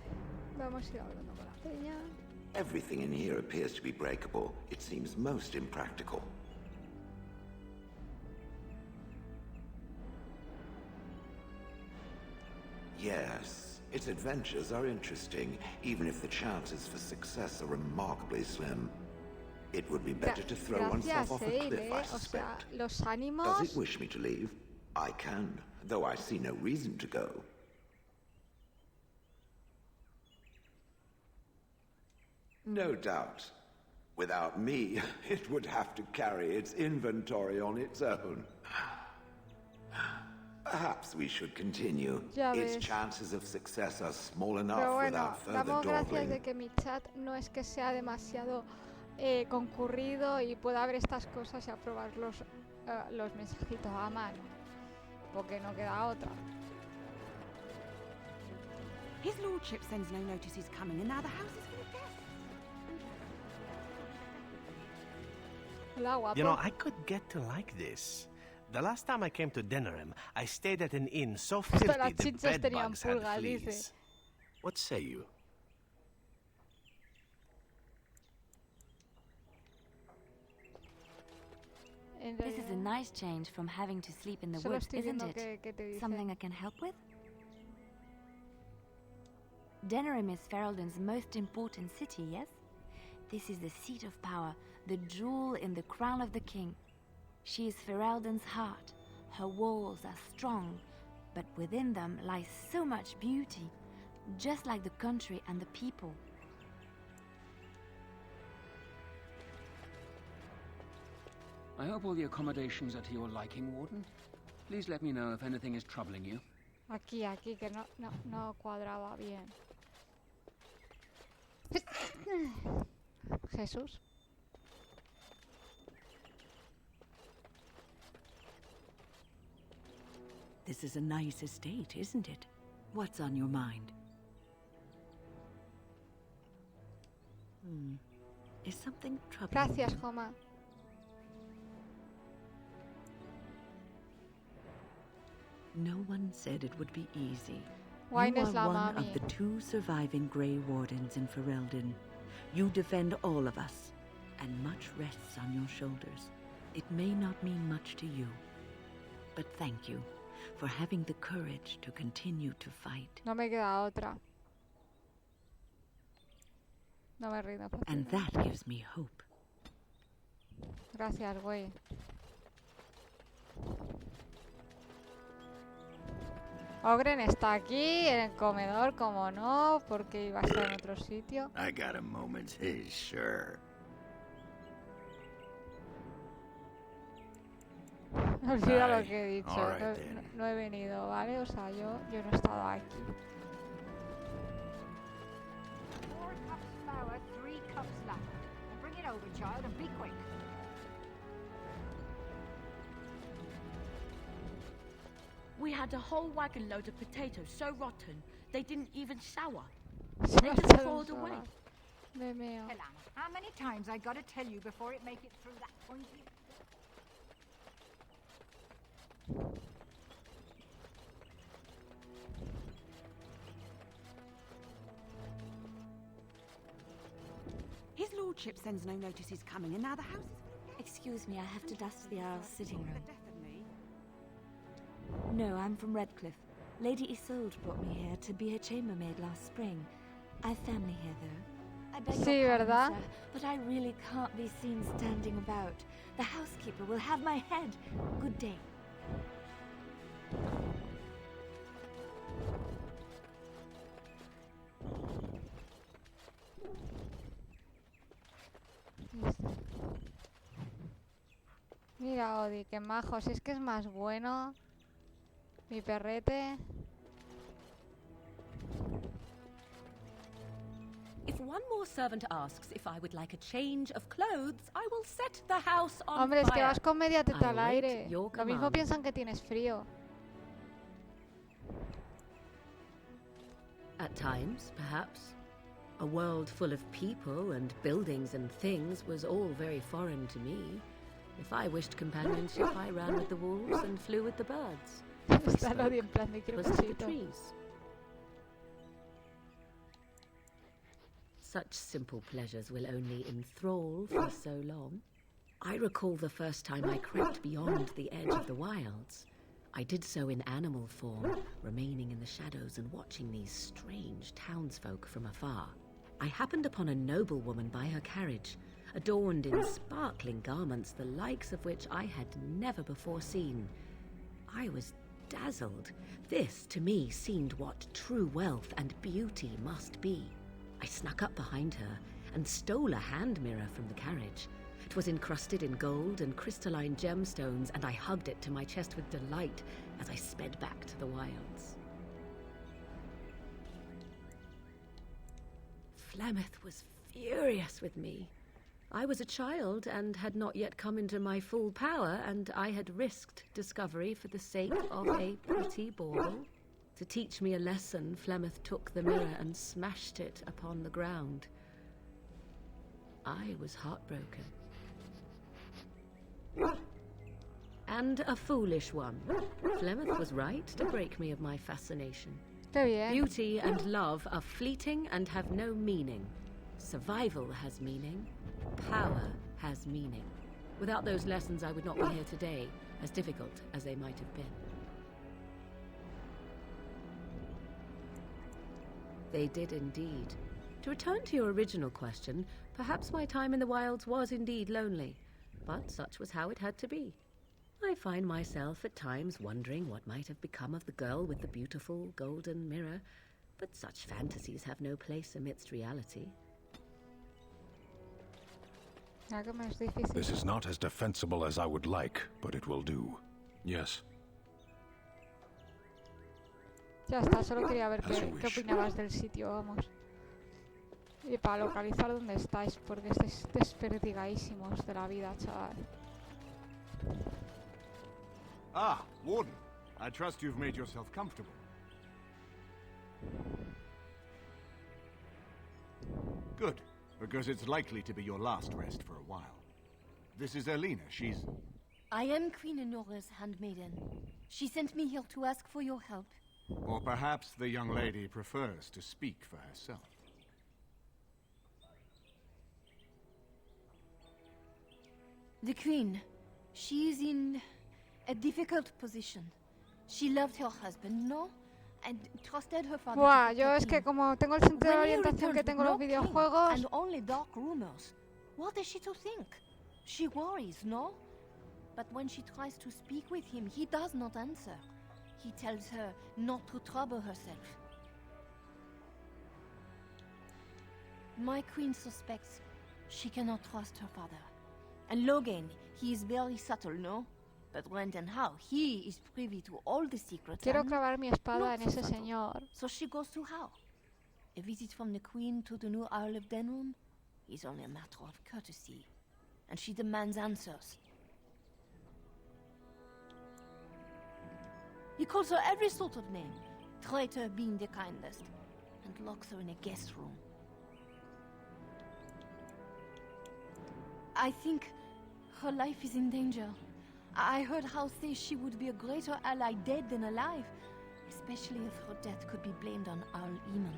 vamos a ir hablando con la peña. Everything in here appears to be breakable. It seems most impractical. Yes, its adventures are interesting, even if the chances for success are remarkably slim. It would be better to throw oneself off a cliff, I O sea, suspect. los Does ánimos... it wish me to leave? I can, though I see no reason to go. No doubt. Without me, it would have to carry its inventory on its own. Perhaps we should continue. Ya Its ves. chances of success are small Pero enough bueno, without further damos gracias dawdling. de que mi chat no es que sea demasiado concurrido y pueda ver estas cosas y aprobar los mensajitos a mano, porque no queda otra. His lordship sends no notice he's coming, and now the house is full of guests. Hola, guapo. You know, I could get to like this. The last time I came to Denerim, I stayed at an inn so Hasta filthy las the chinchas tenían bedbugs had pulgas, dice. fleas. What say you? This is a nice change from having to sleep in the Solo woods, estoy isn't viendo it? que te dice. Something I can help with? Denerim is Ferelden's most important city, yes? This is the seat of power, the jewel in the crown of the king. She is Ferelden's heart. Her walls are strong, but within them lies so much beauty, just like the country and the people. I hope all the accommodations are to your liking, Warden. Please let me know if anything is troubling you. Aquí, que no cuadraba bien. Jesús. This is a nice estate, isn't it? What's on your mind? Is something troubling Gracias, you? Joma. No one said it would be easy. Wine You es are la one mami. of the 2 surviving Grey Wardens in Ferelden. You defend all of us, and much rests on your shoulders. It may not mean much to you, but thank you for having the courage to continue to fight. No me queda otra. No me rindo. And that gives me hope. Gracias, güey. Ogren está aquí en el comedor, como no, porque iba a estar en otro sitio. I got a moment's haze, sure. Olvida lo que he dicho. All right, No, then. no he venido, ¿vale? O sea, yo no he estado aquí. 4 cups flour, 3 cups left. Now bring it over, child, and be quick. We had a whole wagon load of potatoes so rotten, they didn't even sour. Se They me just hacen poured solas. away. Me meo. Elana, how many times I gotta tell you before it make it through that pointy... His lordship sends no notice he's coming, and now the house is... Excuse me, I have to dust the Earl's sitting The room. death of me. No, I'm from Redcliffe. Lady Isolde brought me here to be her chambermaid last spring. I've family here, though. I beg Sí, your pardon, ¿verdad? sir, but I really can't be seen standing about. The housekeeper will have my head. Good day. Mira, Odi, qué majo. Si es que es más bueno. Mi perrete. If one more servant asks if I would like a change of clothes, I will set the house on Hombre, es que fire. vas con media teta al I wait aire. your Lo mismo command. piensan que tienes frío. At times, perhaps. A world full of people and buildings and things was all very foreign to me. If I wished companionship, I ran with the wolves and flew with the birds. If I Está el Odi spoke, en plan de it quiero was to the besito. trees. Such simple pleasures will only enthrall for so long. I recall the first time I crept beyond the edge of the wilds. I did so in animal form, remaining in the shadows and watching these strange townsfolk from afar. I happened upon a noblewoman by her carriage, adorned in sparkling garments, the likes of which I had never before seen. I was dazzled. This, to me, seemed what true wealth and beauty must be. I snuck up behind her and stole a hand mirror from the carriage. It was encrusted in gold and crystalline gemstones, and I hugged it to my chest with delight as I sped back to the wilds. Flemeth was furious with me. I was a child and had not yet come into my full power, and I had risked discovery for the sake of a pretty bauble. To teach me a lesson, Flemeth took the mirror and smashed it upon the ground. I was heartbroken. And a foolish one. Flemeth was right to break me of my fascination. Qué bien. Beauty and love are fleeting and have no meaning. Survival has meaning. Power has meaning. Without those lessons, I would not be here today, as difficult as they might have been. They did indeed. To return to your original question, perhaps my time in the wilds was indeed lonely, but such was how it had to be. I find myself at times wondering what might have become of the girl with the beautiful golden mirror, but such fantasies have no place amidst reality. Algo más difícil. This is not as defensible as I would like, but it will do. Yes. Ya está, solo quería ver As you qué wish. opinabas del sitio, vamos. Y para localizar dónde estáis, porque estáis desperdigadísimos de la vida, chaval. Ah, Warden. I trust you've made yourself comfortable. Good, because it's likely to be your last rest for a while. This is Elena. She's... I am Queen Enora's handmaiden. She sent me here to ask for your help. Or perhaps the young lady prefers to speak for herself. The Queen, she is in a difficult position. She loved her husband, no? And trusted her father. Buah, yo es que como tengo el sentido de orientación que tengo en los videojuegos... And only dark rumors. What is she to think? She worries, no? But when she tries to speak with him, he does not answer. He tells her not to trouble herself. My queen suspects she cannot trust her father. And Logan, he is very subtle, no? But when and how, he is privy to all the secrets. Quiero clavar mi espada en ese señor. So she goes to how? A visit from the queen to the new Isle of Denerim is only a matter of courtesy. And she demands answers. He calls her every sort of name, traitor being the kindest, and locks her in a guest room. I think her life is in danger. I heard House say she would be a greater ally dead than alive, especially if her death could be blamed on Arl Eamon.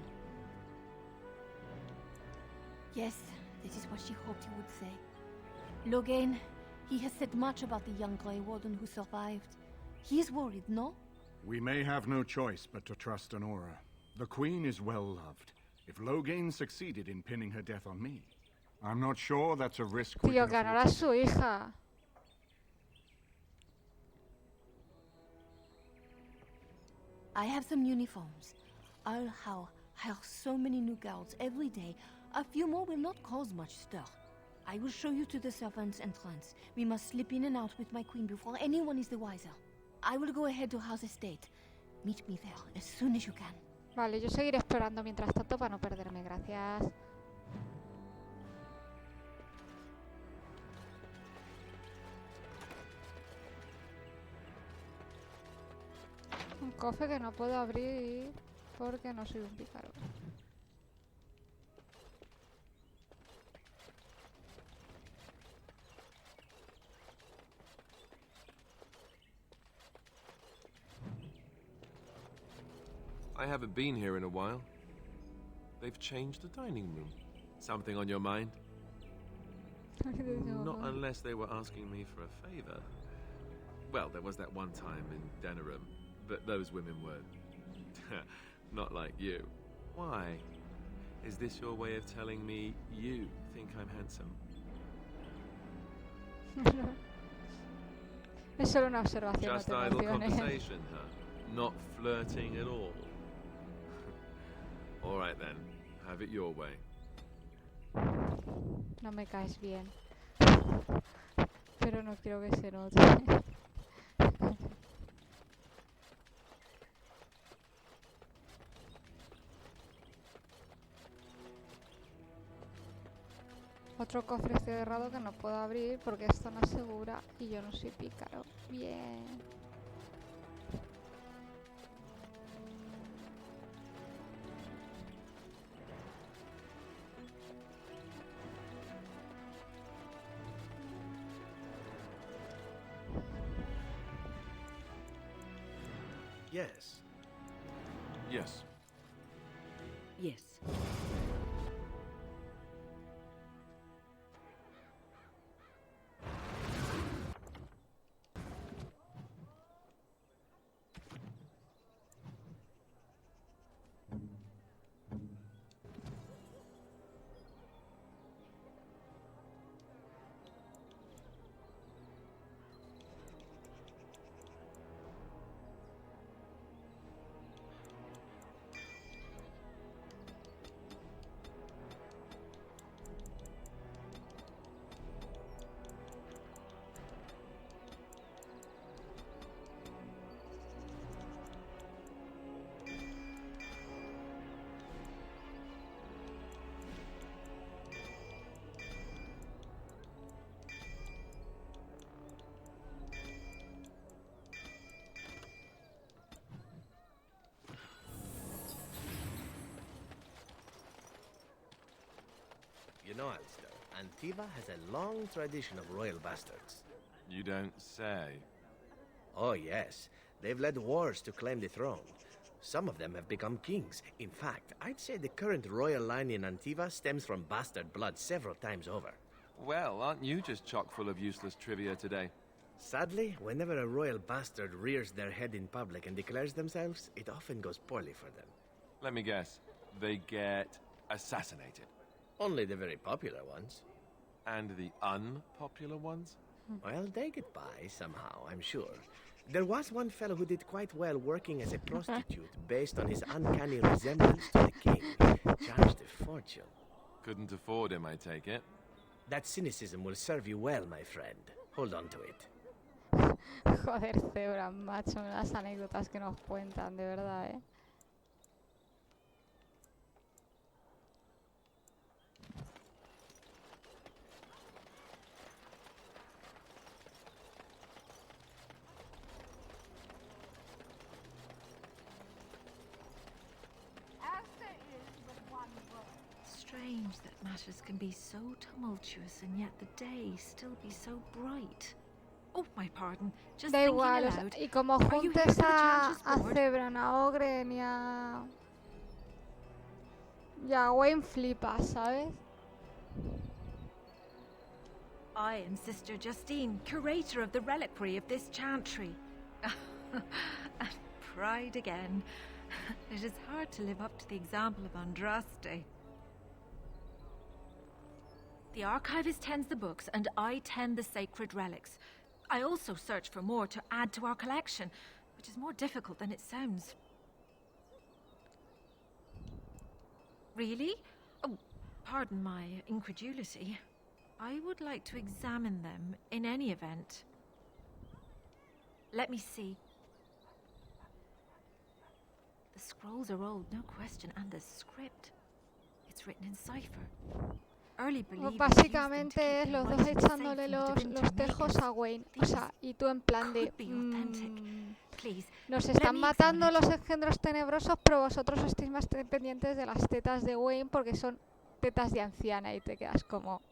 Yes, this is what she hoped he would say. Logan, he has said much about the young Grey Warden who survived. He is worried, no? We may have no choice but to trust Honora. The Queen is well loved. If Logain succeeded in pinning her death on me, I'm not sure that's a risk we Tío, can ganará a su hija. I have some uniforms. I'll hire so many new guards every day. A few more will not cause much stir. I will show you to the servants' entrance. We must slip in and out with my queen before anyone is the wiser. I will go ahead to House Estate. Meet me there as soon as you can. Vale, yo seguiré explorando mientras tanto para no perderme, gracias. Un cofre que no puedo abrir porque no soy un pícaro. I haven't been here in a while. They've changed the dining room. Something on your mind? Not unless they were asking me for a favor. Well, there was that one time in Denerim, but those women were not like you. Why? Is this your way of telling me you think I'm handsome? Es solo una observación, Just no te idle emociones. conversation, huh? Not flirting at all. All right then, have it your way. No me caes bien. Pero no quiero que se note. Otro cofre cerrado que no puedo abrir porque es zona segura y yo no soy pícaro. Bien. Yes. Yes. Yes. know, Alistair, Antiva has a long tradition of royal bastards. You don't say. Oh, yes. They've led wars to claim the throne. Some of them have become kings. In fact, I'd say the current royal line in Antiva stems from bastard blood several times over. Well, aren't you just chock full of useless trivia today? Sadly, whenever a royal bastard rears their head in public and declares themselves, it often goes poorly for them. Let me guess. They get assassinated. Only the very popular ones. And the unpopular ones? Well, they get by somehow, I'm sure. There was one fellow who did quite well working as a prostitute based on his uncanny resemblance to the king. Charged a fortune. Couldn't afford him, I take it. That cynicism will serve you well, my friend. Hold on to it. Joder, Zebra, macho, las anécdotas que nos cuentan, de verdad, ¿eh? Strange that matters can be so tumultuous and yet the day still be so bright. Oh, my pardon. Just Da thinking igual, o sea, aloud. y como Are you here juntes for the a Chanter's Board? Zebra, a Ogre ni a... Y a Wayne flipa, ¿sabes? I am Sister Justine, curator of the reliquary of this chantry. And pride again. It is hard to live up to the example of Andraste. The archivist tends the books, and I tend the sacred relics. I also search for more to add to our collection, which is more difficult than it sounds. Really? Oh, pardon my incredulity. I would like to examine them in any event. Let me see. The scrolls are old, no question, and the script. It's written in cipher. Early believers Básicamente used es them los to keep dos their writings safe echándole from the los divinatory tejos makers. a Wayne. O sea, y tú en plan de... Could be authentic. Please, nos let están me matando examine los engendros tenebrosos, pero vosotros estáis más pendientes de las tetas de Wayne porque son tetas de anciana y te quedas como...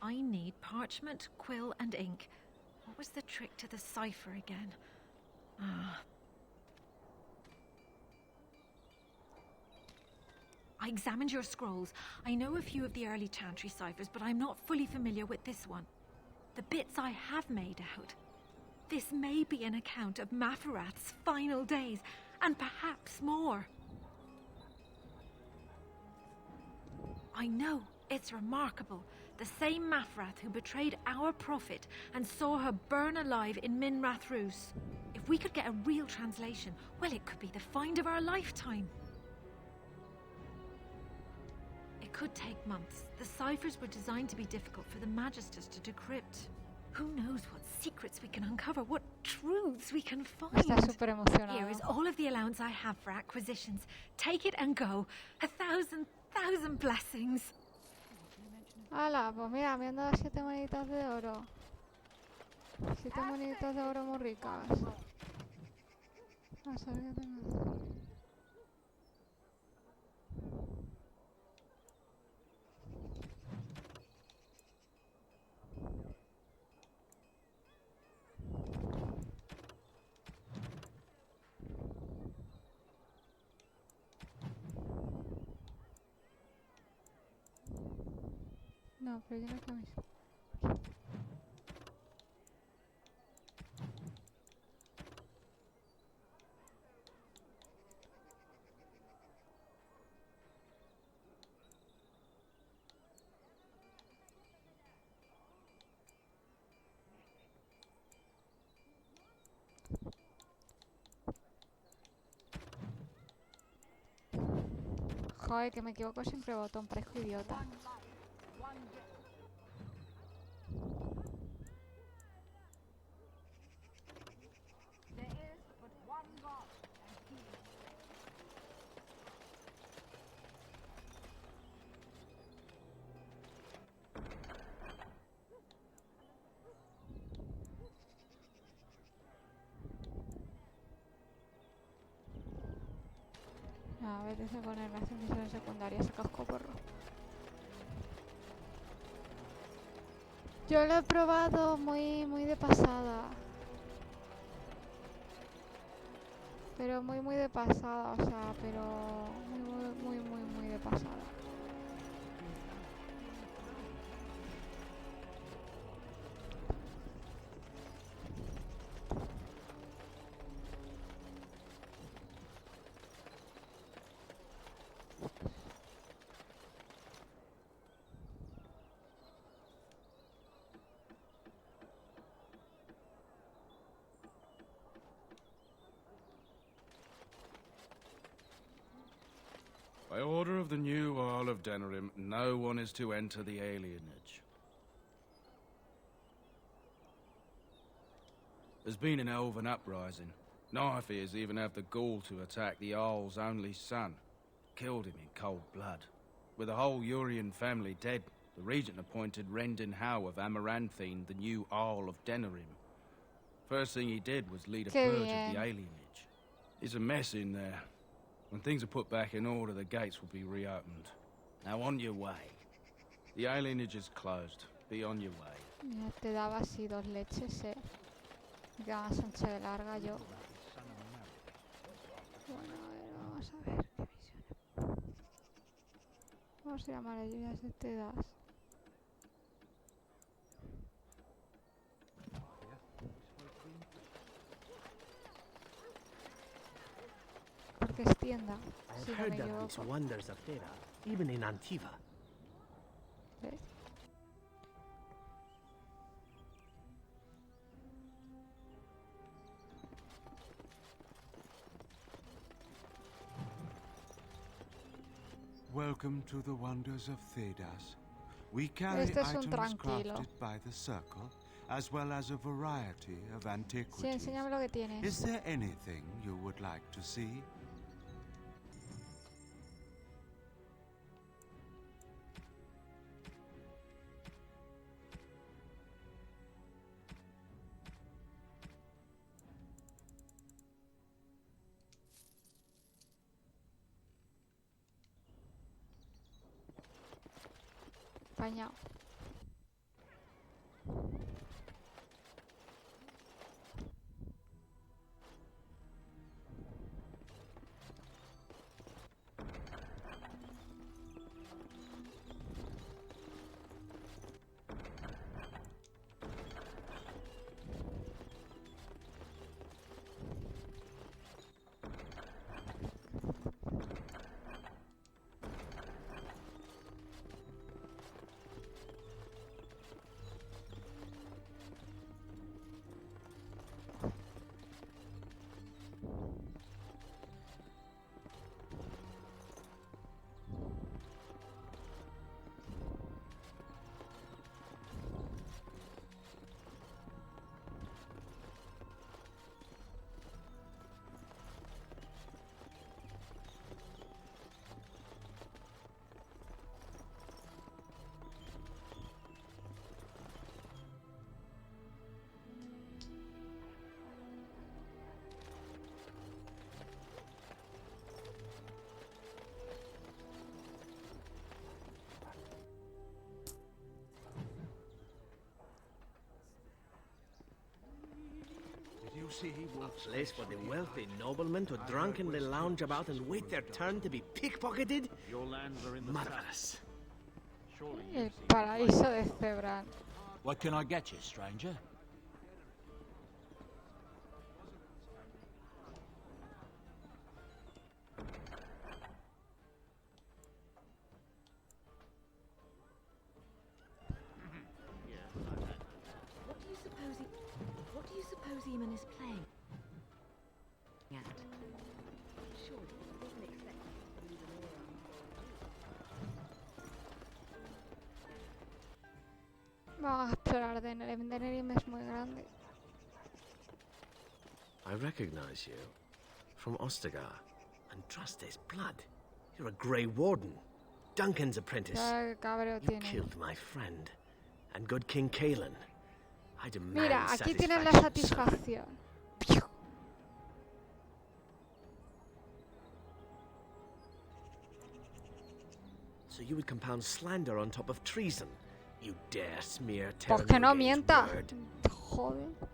I need parchment, quill, and ink. What was the trick to the cipher again? I examined your scrolls. I know a few of the early chantry ciphers, but I'm not fully familiar with this one. The bits I have made out. This may be an account of Maferath's final days, and perhaps more. I know, it's remarkable. The same Maferath who betrayed our prophet and saw her burn alive in Minrath Rus. If we could get a real translation, well, it could be the find of our lifetime. It could take months. The ciphers were designed to be difficult for the Magisters to decrypt. Who knows what secrets we can uncover, what truths we can find. Está súper emocionado. Here is all of the allowance I have for acquisitions. Take it and go. 1,000 blessings. Hala, pues mira, me han dado 7 moneditas de oro. 7 moneditas de oro muy ricas. Vamos a ver qué tengo. No, pero yo no camisa. Joder, que me equivoco siempre botón, parezco idiota. A ver, desde poner las misiones secundarias a cascoporro. Yo lo he probado muy de pasada. Pero muy de pasada, o sea, pero muy de pasada. By order of the new Earl of Denerim, no one is to enter the alienage. There's been an elven uprising. Nightfears even have the gall to attack the Earl's only son. Killed him in cold blood. With the whole Urian family dead, the regent appointed Rendon Howe of Amaranthine the new Earl of Denerim. First thing he did was lead a purge of the alienage. It's a mess in there. When things are put back in order, the gates will be reopened. Now on your way. The alienage is closed. Be on your way. Ya te daba así 2 leches, Me queda más ancha de larga yo. Bueno, a ver, vamos a ver qué misiones. Vamos a llamar a lluvias de Tedas. Porque es tienda, si no me I've heard of equivoco. these wonders of Thera, even in Antiva. ¿Ves? Welcome to the wonders of Thedas. We carry Este es un items tranquilo. crafted by the circle, as well as a variety of Sí, antiquities. enséñame lo que tienes. Is there anything you would like to see? Apañado. A place for the wealthy noblemen to drunkenly lounge about and wait their turn to be pickpocketed? Marvelous. El paraíso de Zebran. What can I get you, stranger? What do you suppose Eamon is playing at? Surely he doesn't expect us to leave an aura. Vamos a explorar Denerim. Denerim es muy grande. I recognize you. From Ostagar. And trust his blood. You're a Grey Warden. Duncan's apprentice. Ya, cabreo You tiene. killed my friend. And good King Caelan. I demand Mira, aquí tienes la satisfaction, sir. satisfacción. So you would compound slander on top of treason. You dare smear Pues que no Terranurge's mienta. word. Joder.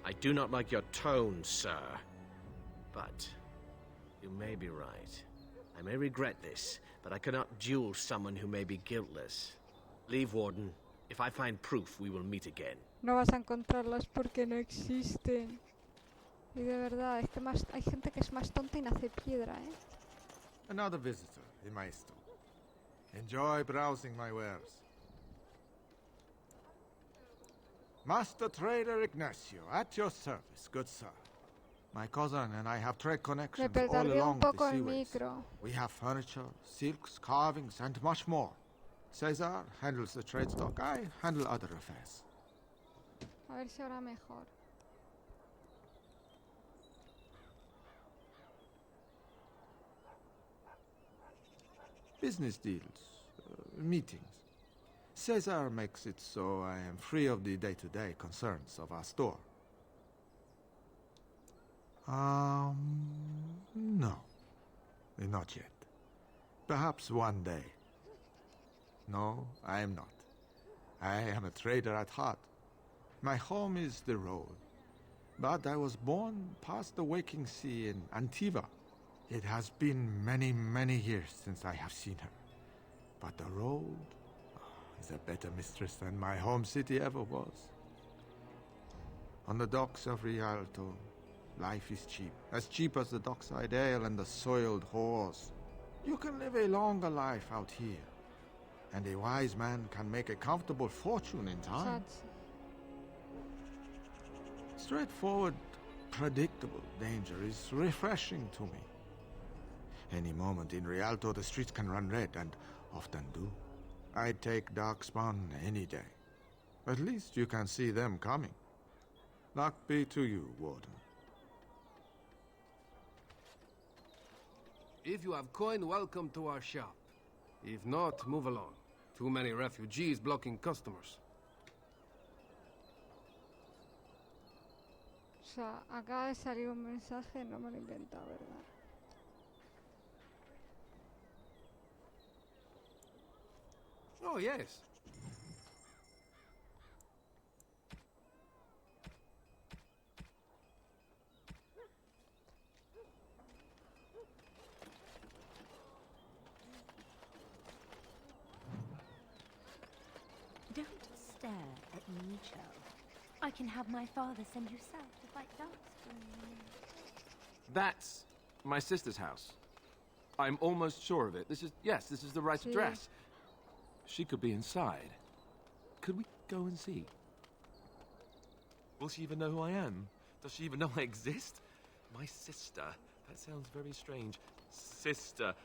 I do not like your tone, sir. But you may be right. I may regret this, but I cannot duel someone who may be guiltless. Leave, Warden. If I find proof, we will meet again. No vas a encontrarlas porque no existen. Y de verdad, es que hay gente que es más tonta y nace piedra, ¿eh? Another visitor in my store. Enjoy browsing my wares. Master Trader Ignacio, at your service, good sir. My cousin and I have trade Me connections all petardé un along the poco el seaways. micro. We have furniture, silks, carvings, and much more. Cesar handles the trade stock. I handle other affairs. A ver si ahora mejor. Business deals, meetings. Cesar makes it so I am free of the day-to-day concerns of our store. No. Not yet. Perhaps one day. No, I am not. I am a trader at heart. My home is the road. But I was born past the waking sea in Antiva. It has been many, many years since I have seen her. But the road is a better mistress than my home city ever was. On the docks of Rialto, life is cheap. As cheap as the dockside ale and the soiled whores. You can live a longer life out here. And a wise man can make a comfortable fortune in time. Straightforward, predictable danger is refreshing to me. Any moment in Rialto, the streets can run red, and often do. I'd take Darkspawn any day. At least you can see them coming. Luck be to you, Warden. If you have coin, welcome to our shop. If not, move along. Too many refugees blocking customers. O sea, acaba de salir un mensaje, no me lo he inventado, ¿verdad? Oh, yes. Don't stare at me, Cho. I can have my father send you south to fight darks for me. That's my sister's house. I'm almost sure of it. This is the right Sí. address. She could be inside. Could we go and see? Will she even know who I am? Does she even know I exist? My sister. That sounds very strange. Sister.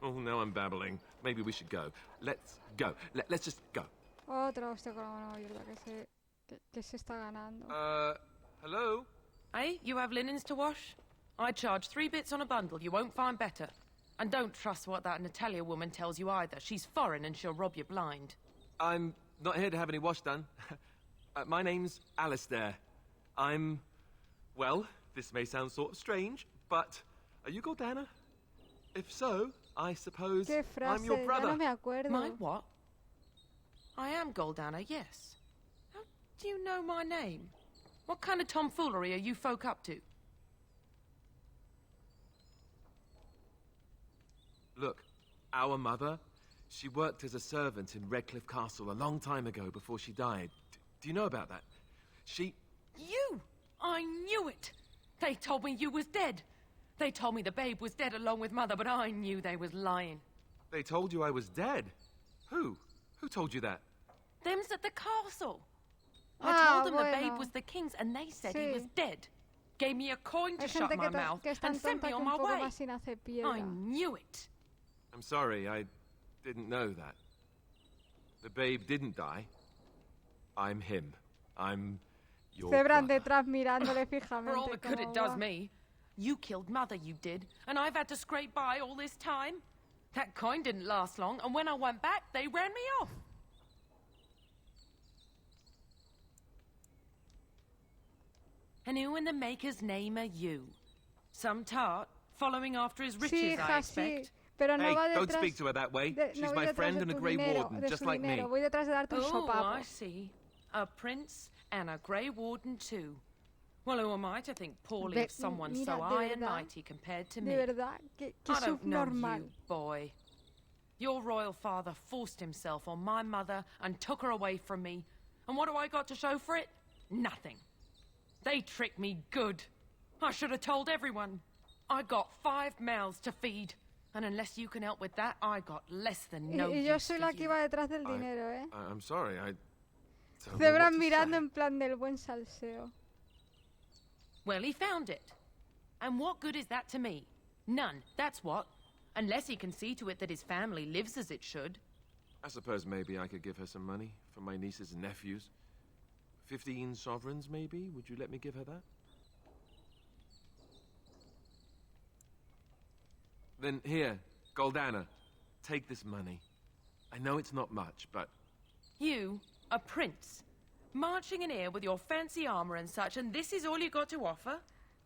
Oh, now I'm babbling. Maybe we should go. Let's go. Let's just go. Otra hostia con la mano abierta que se está ganando. Hello? Hey, you have linens to wash? I charge 3 bits on a bundle. You won't find better. And don't trust what that Natalia woman tells you either. She's foreign and she'll rob you blind. I'm not here to have any wash done. My name's Alistair. Well, this may sound sort of strange, but are you Gordana? If so, I suppose ¿Qué frase? I'm your brother. Ya no me acuerdo. My what? I am Goldana, yes. How do you know my name? What kind of tomfoolery are you folk up to? Look, our mother, she worked as a servant in Redcliffe Castle a long time ago before she died. Do you know about that? You! I knew it! They told me you was dead. They told me the babe was dead along with mother, but I knew they was lying. They told you I was dead? Who? Who told you that? Them's at the castle. I told them the babe bueno. was the king's and they said he Sí. was dead. Gave me a coin to Hay shut gente my que mouth es tan and sent tonta me que on un my poco way. más y nace piedra. I knew it. I'm sorry, I didn't know that. The babe didn't die. I'm him. I'm your Cebran brother. detrás mirándole fijamente. For all the good como, it does "Guau". me. You killed mother, you did, and I've had to scrape by all this time. That coin didn't last long, and when I went back, they ran me off. And who in the maker's name are you? Some tart, following after his riches, Sí, I hija, expect. sí. Pero no Hey, va don't detrás speak to her that way. no She's voy my detrás friend de and a tu Grey dinero, Warden, de just su like me. dinero. Voy detrás de darte un Oh, sopapo. I see. A prince and a Grey Warden too. Well, who am I to think poorly of someone mira, so de high and verdad, mighty compared to de me? verdad, que I don't know subnormal. you, boy. Your royal father forced himself on my mother and took her away from me. And what do I got to show for it? Nothing. They tricked me good. I should have told everyone. I got 5 mouths to feed. And unless you can help with that, I got less than no Y yo use soy for la que you. iba detrás del dinero, ¿eh? I'm sorry, I don't know Cebra what to mirando say. en plan del buen salseo. Well, he found it. And what good is that to me? None, that's what. Unless he can see to it that his family lives as it should. I suppose maybe I could give her some money for my nieces and nephews. 15 sovereigns, maybe? Would you let me give her that? Then here, Goldana, take this money. I know it's not much, but... You, a prince, marching in here with your fancy armor and such, and this is all you got to offer?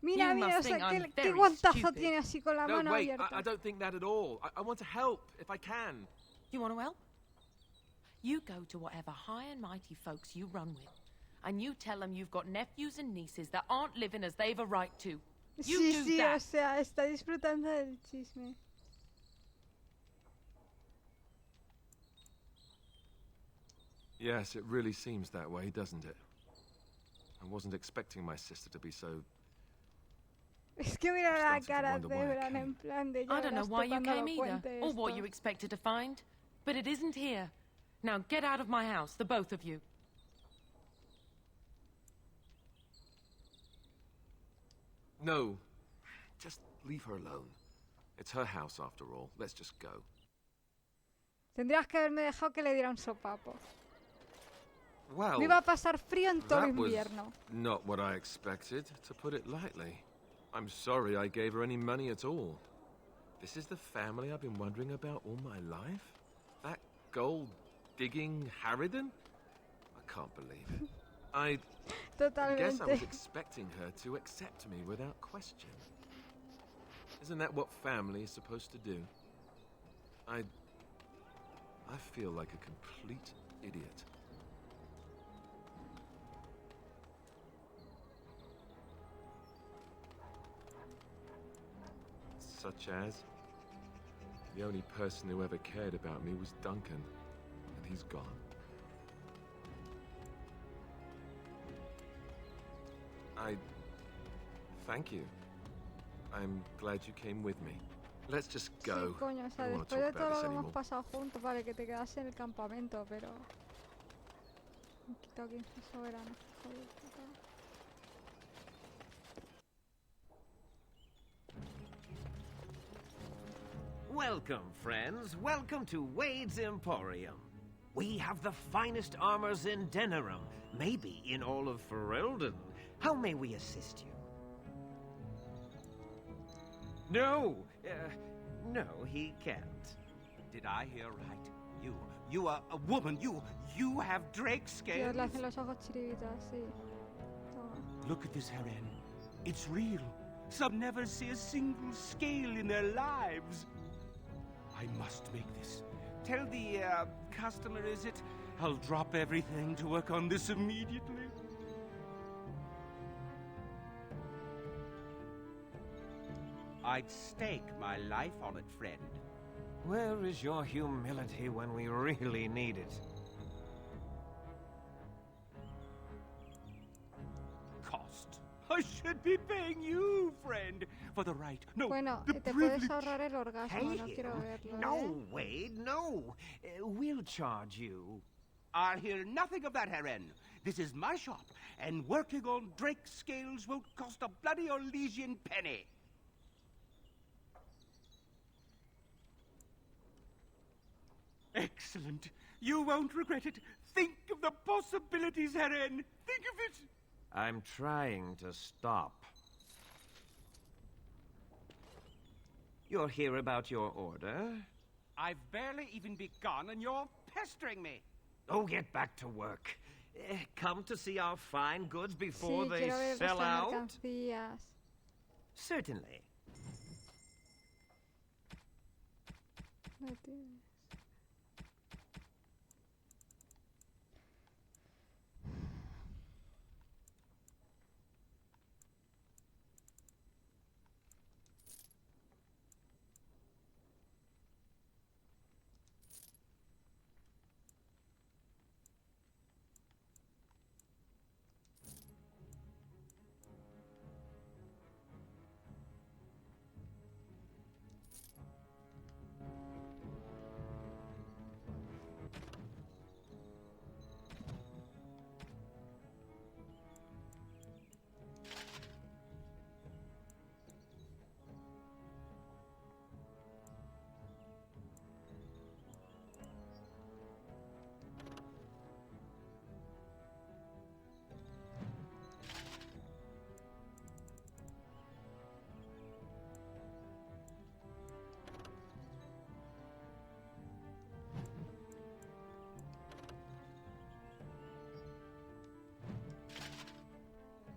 Mira, You mira, must o sea, think I'm qué very guantazo stupid. tiene así con la No, mano wait, abierta. I don't think that at all. I want to help, if I can. You want to help? You go to whatever high and mighty folks you run with, and you tell them you've got nephews and nieces that aren't living as they've a right to. You Sí, do sí, that. o sea, está disfrutando del chisme. Yes, it really seems that way, doesn't it? I wasn't expecting my sister to be so... Es que mira la started to cara wonder why I Cebra en plan de ya I don't know verás tú why you cuando came lo either, cuente or what esto. you expected to find. But it isn't here. Now get out of my house, the both of you. No, just leave her alone. It's her house after all. Let's just go. Tendrías que haberme dejado que le diera un sopapo. Well, Me iba a pasar frío en todo that was invierno. not what I expected, to put it lightly. I'm sorry I gave her any money at all. This is the family I've been wondering about all my life? That gold-digging harridan? I can't believe it. I guess I was Totalmente. expecting her to accept me without question. Isn't that what family is supposed to do? I feel like a complete idiot. Such as? The only person who ever cared about me was Duncan, and he's gone. Thank you. I'm glad you came with me. Let's just go. Sí, coño, o sea, I don't want to después de talk todo about lo this que hemos anymore. pasado juntos, vale, que te quedas en el campamento, pero... Me he quitado 15 soberanos, joder, puta. Welcome, friends. Welcome to Wade's Emporium. We have the finest armors in Denerim, maybe in all of Ferelden. How may we assist you? No, no, he can't. Did I hear right? You are a woman. You have drake Dios, scales. le hacen los ojos chiribitas, sí. Toma. Look at this Heren. It's real. Some never see a single scale in their lives. I must make this. Tell the customer, is it? I'll drop everything to work on this immediately. I'd stake my life on it, friend. Where is your humility when we really need it? Cost. I should be paying you, friend, for the right. No, Bueno, the te privilege. puedes ahorrar el orgasmo, Pay no quiero him? verlo, No, ¿eh? Wade, no. We'll charge you. I'll hear nothing of that, Heren. This is my shop, and working on drake scales won't cost a bloody Orlesian penny. Excellent. You won't regret it. Think of the possibilities, Heren. Think of it. I'm trying to stop. You're here about your order? I've barely even begun, and you're pestering me. Oh, get back to work. Come to see our fine goods before Sí, they quiero ver sell vuestras out? mercancías. Certainly. No tienes.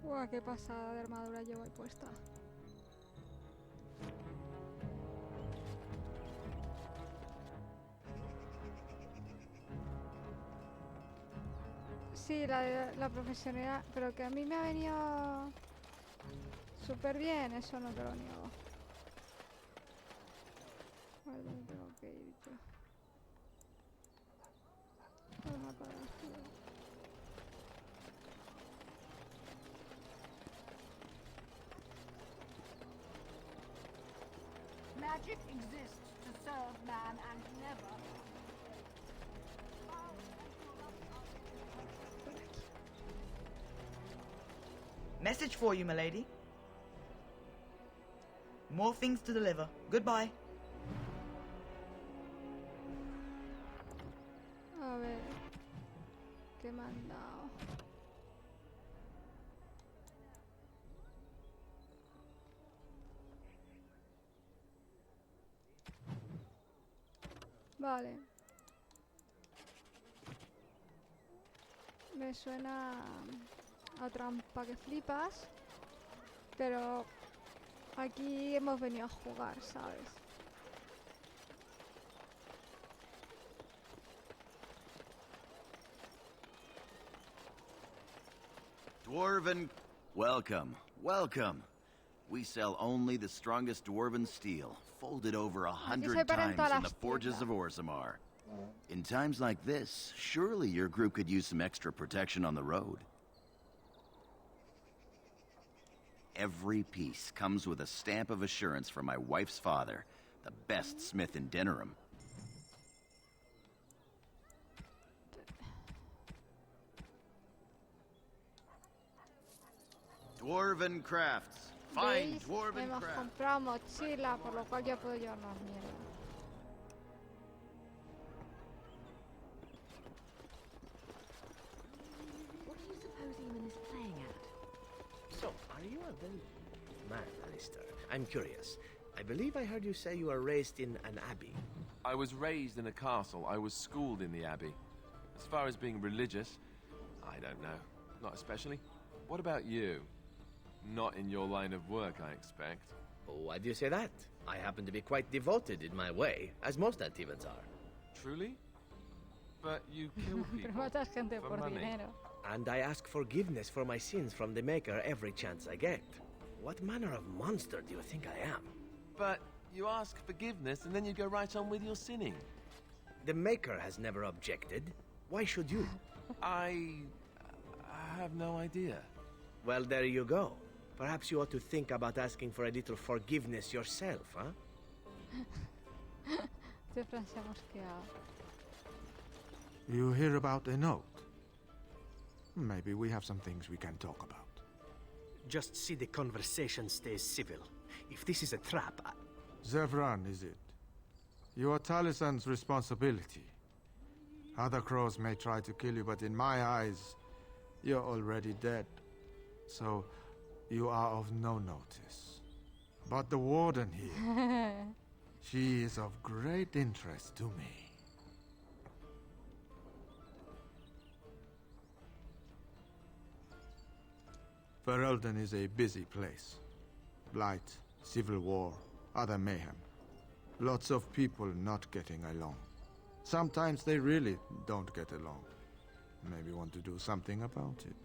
Buah, qué pasada de armadura llevo ahí puesta. Sí, la profesionalidad, pero que a mí me ha venido súper bien, eso no te lo niego. A ver dónde tengo que ir yo. El mapa de la ciudad. Magic exists to serve man and never. Message for you, milady. More things to deliver. Goodbye. A ver. ¿Qué me han dado? Vale. Me suena a trampa que flipas, pero aquí hemos venido a jugar, ¿sabes? Dwarven, welcome, welcome. We sell only the strongest dwarven steel, folded over 100 times in the forges of Orzammar. In times like this, surely your group could use some extra protection on the road. Every piece comes with a stamp of assurance from my wife's father, the best smith in Denerim. Dwarven crafts. Fine ¿Veis? dwarven Hemos crafts. comprado mochila, por lo cual yo puedo llevarnos mierda. What do you suppose Eamon is playing at? So, are you a very man, Alistair? I'm curious. I believe I heard you say you were raised in an abbey. I was raised in a castle. I was schooled in the abbey. As far as being religious, I don't know. Not especially. What about you? Not in your line of work, I expect. Oh, why do you say that? I happen to be quite devoted in my way, as most Antivans are. Truly? But you kill people Pero matas gente for por money. dinero. And I ask forgiveness for my sins from the Maker every chance I get. What manner of monster do you think I am? But you ask forgiveness and then you go right on with your sinning. The Maker has never objected. Why should you? I have no idea. Well, there you go. Perhaps you ought to think about asking for a little forgiveness yourself, huh? Qué frase mosqueada. You hear about a note? Maybe we have some things we can talk about. Just see the conversation stays civil. If this is a trap, Zevran, is it? You are Talisan's responsibility. Other crows may try to kill you, but in my eyes, you're already dead. So, you are of no notice. But the warden here, she is of great interest to me. Ferelden is a busy place. Blight, civil war, other mayhem. Lots of people not getting along. Sometimes they really don't get along. Maybe want to do something about it.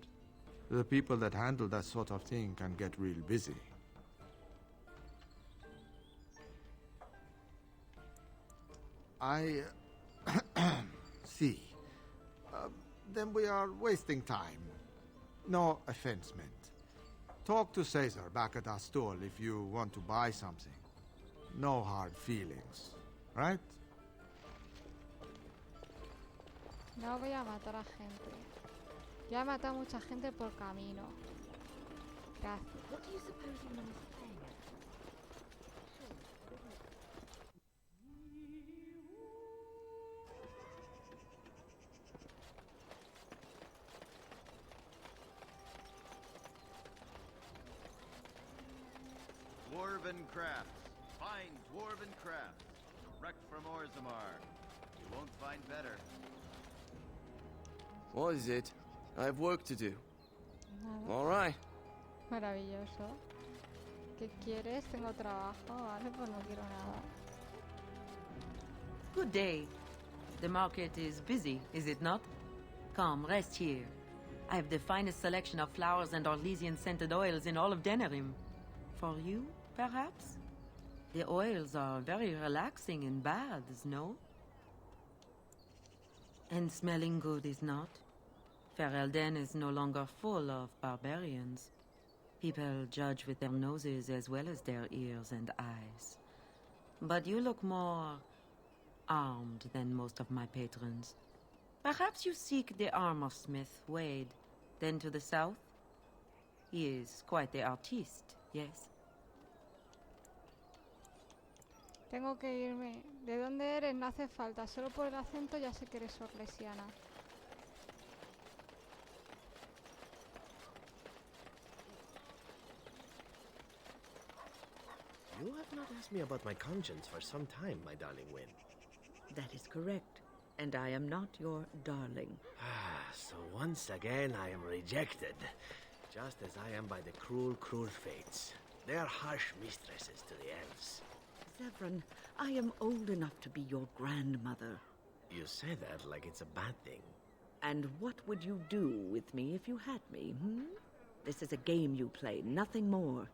The people that handle that sort of thing can get real busy. I see. Then we are wasting time. No offense meant. Talk to Caesar back at our stall if you want to buy something. No hard feelings, right? No voy a matar a gente. Ya he matado a mucha gente por camino. Gracias. What do you suppose your mum is playing at? Dwarven crafts. Fine dwarven crafts. Direct from Orzammar. You won't find better. What is it? I have work to do. Nada. All right. Maravilloso. ¿Qué quieres? Tengo trabajo. Vale, pues no quiero nada. Good day. The market is busy, is it not? Come, rest here. I have the finest selection of flowers and Orlesian-scented oils in all of Denerim. For you, perhaps? The oils are very relaxing in baths, no? And smelling good, is not? Ferelden is no longer full of barbarians. People judge with their noses as well as their ears and eyes. But you look more armed than most of my patrons. Perhaps you seek the armorsmith, Wade. Then to the south? He is quite the artiste, yes? Tengo que irme. ¿De dónde eres? No hace falta. Solo por el acento ya sé que eres orlesiana. You have not asked me about my conscience for some time, my darling Wynne. That is correct. And I am not your darling. So once again I am rejected. Just as I am by the cruel, cruel fates. They are harsh mistresses to the elves. Zevran, I am old enough to be your grandmother. You say that like it's a bad thing. And what would you do with me if you had me, This is a game you play, nothing more.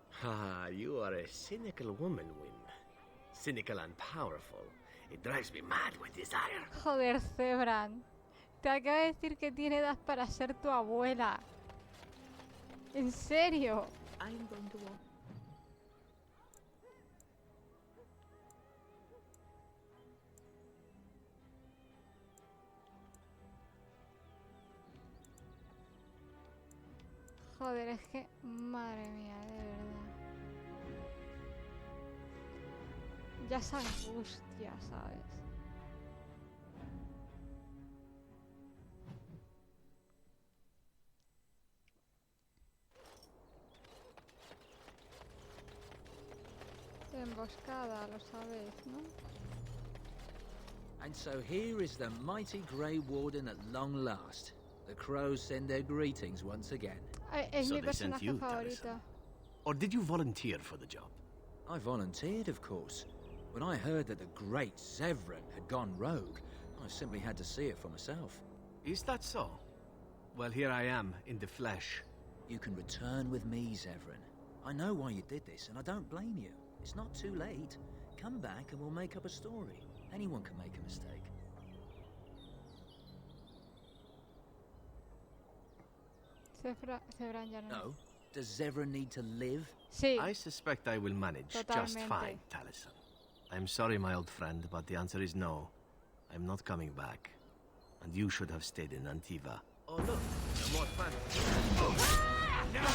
You are a cynical woman, Wynne. Cynical and powerful. It drives me mad with desire. Joder, Zebran. Te acabo de decir que tiene edad para ser tu abuela. ¿En serio? I'm going to walk. Joder, es que... Madre mía, de verdad. Ya es angustia, ¿sabes? Emboscada, lo sabéis, ¿no? And so here is the mighty Grey Warden at long last. The crows send their greetings once again. Es So mi they sent personaje you, favorito. Or did you volunteer for the job? I volunteered, of course. When I heard that the great Zevran had gone rogue, I simply had to see it for myself. Is that so? Well, here I am, in the flesh. You can return with me, Zevran. I know why you did this, and I don't blame you. It's not too late. Come back and we'll make up a story. Anyone can make a mistake. Zebran ya no. No. Does Zevran need to live? Sí. I suspect I will manage just Totalmente. fine, Taliesin. I'm sorry, my old friend, but the answer is no. I'm not coming back. And you should have stayed in Antiva. Oh, look. No more fun. Now my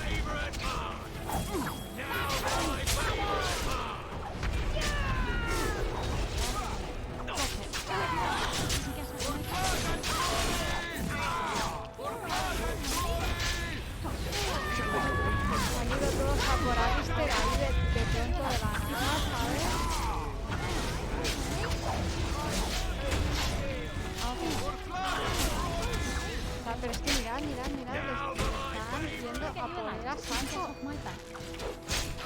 favorite part! Now my favorite part! Han ido todos a por Alistair ahí de pronto de la nada, ¿sabes? O sea, pero es que mirad, mirad, mirad. My back.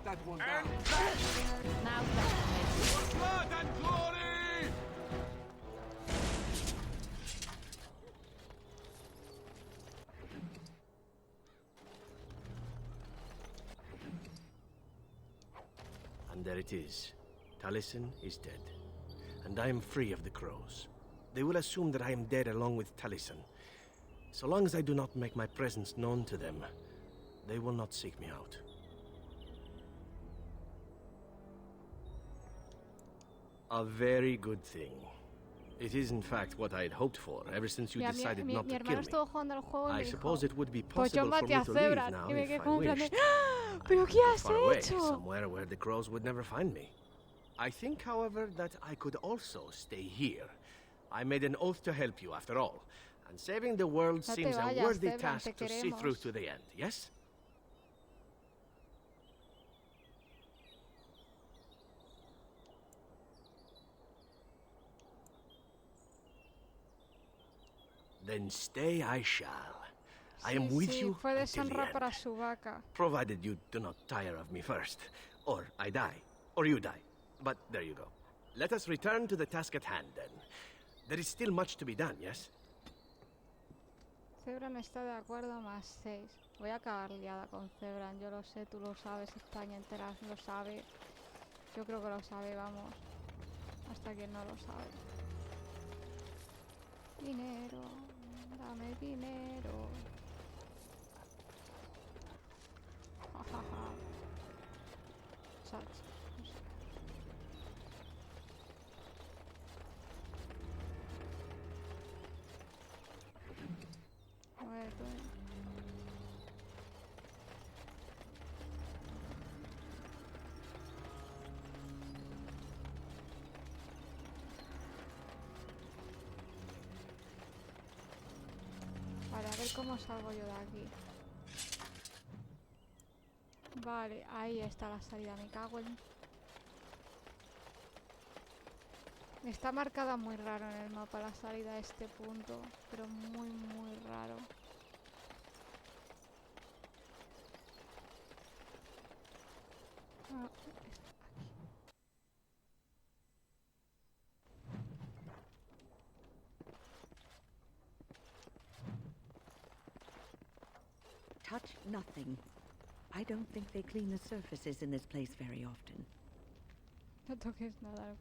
That one down. Now Blood and glory! And there it is. Taliesin is dead. And I am free of the crows. They will assume that I am dead along with Taliesin. So long as I do not make my presence known to them, they will not seek me out. A very good thing. It is, in fact, what I had hoped for ever since you decided not to kill me. I suppose it would be possible for me to leave now if I wished. ¿Pero qué has Far away, hecho? somewhere where the crows would never find me. I think, however, that I could also stay here. I made an oath to help you, after all. And saving the world No te seems vayas, a worthy Zebran, task te to see queremos. through to the end, yes? Then stay I shall. I am with you puedes until the honrar end. para su vaca. Provided you do not tire of me first. Or I die. Or you die. But there you go. Let us return to the task at hand, then. There is still much to be done, yes? Zebran está de acuerdo, más 6. Voy a acabar liada con Zebran, yo lo sé, tú lo sabes, España entera lo sabe. Yo creo que lo sabe, vamos. Hasta quien no lo sabe. Dinero, dame dinero. Jajaja. Chacho, no sé. A ver, tú. Vale, a ver cómo salgo yo de aquí. Vale, ahí está la salida, me cago en... Está marcada muy raro en el mapa la salida a este punto, pero muy, muy raro. Ah, Touch nothing. I don't think they clean the surfaces in this place very often. no toques nada.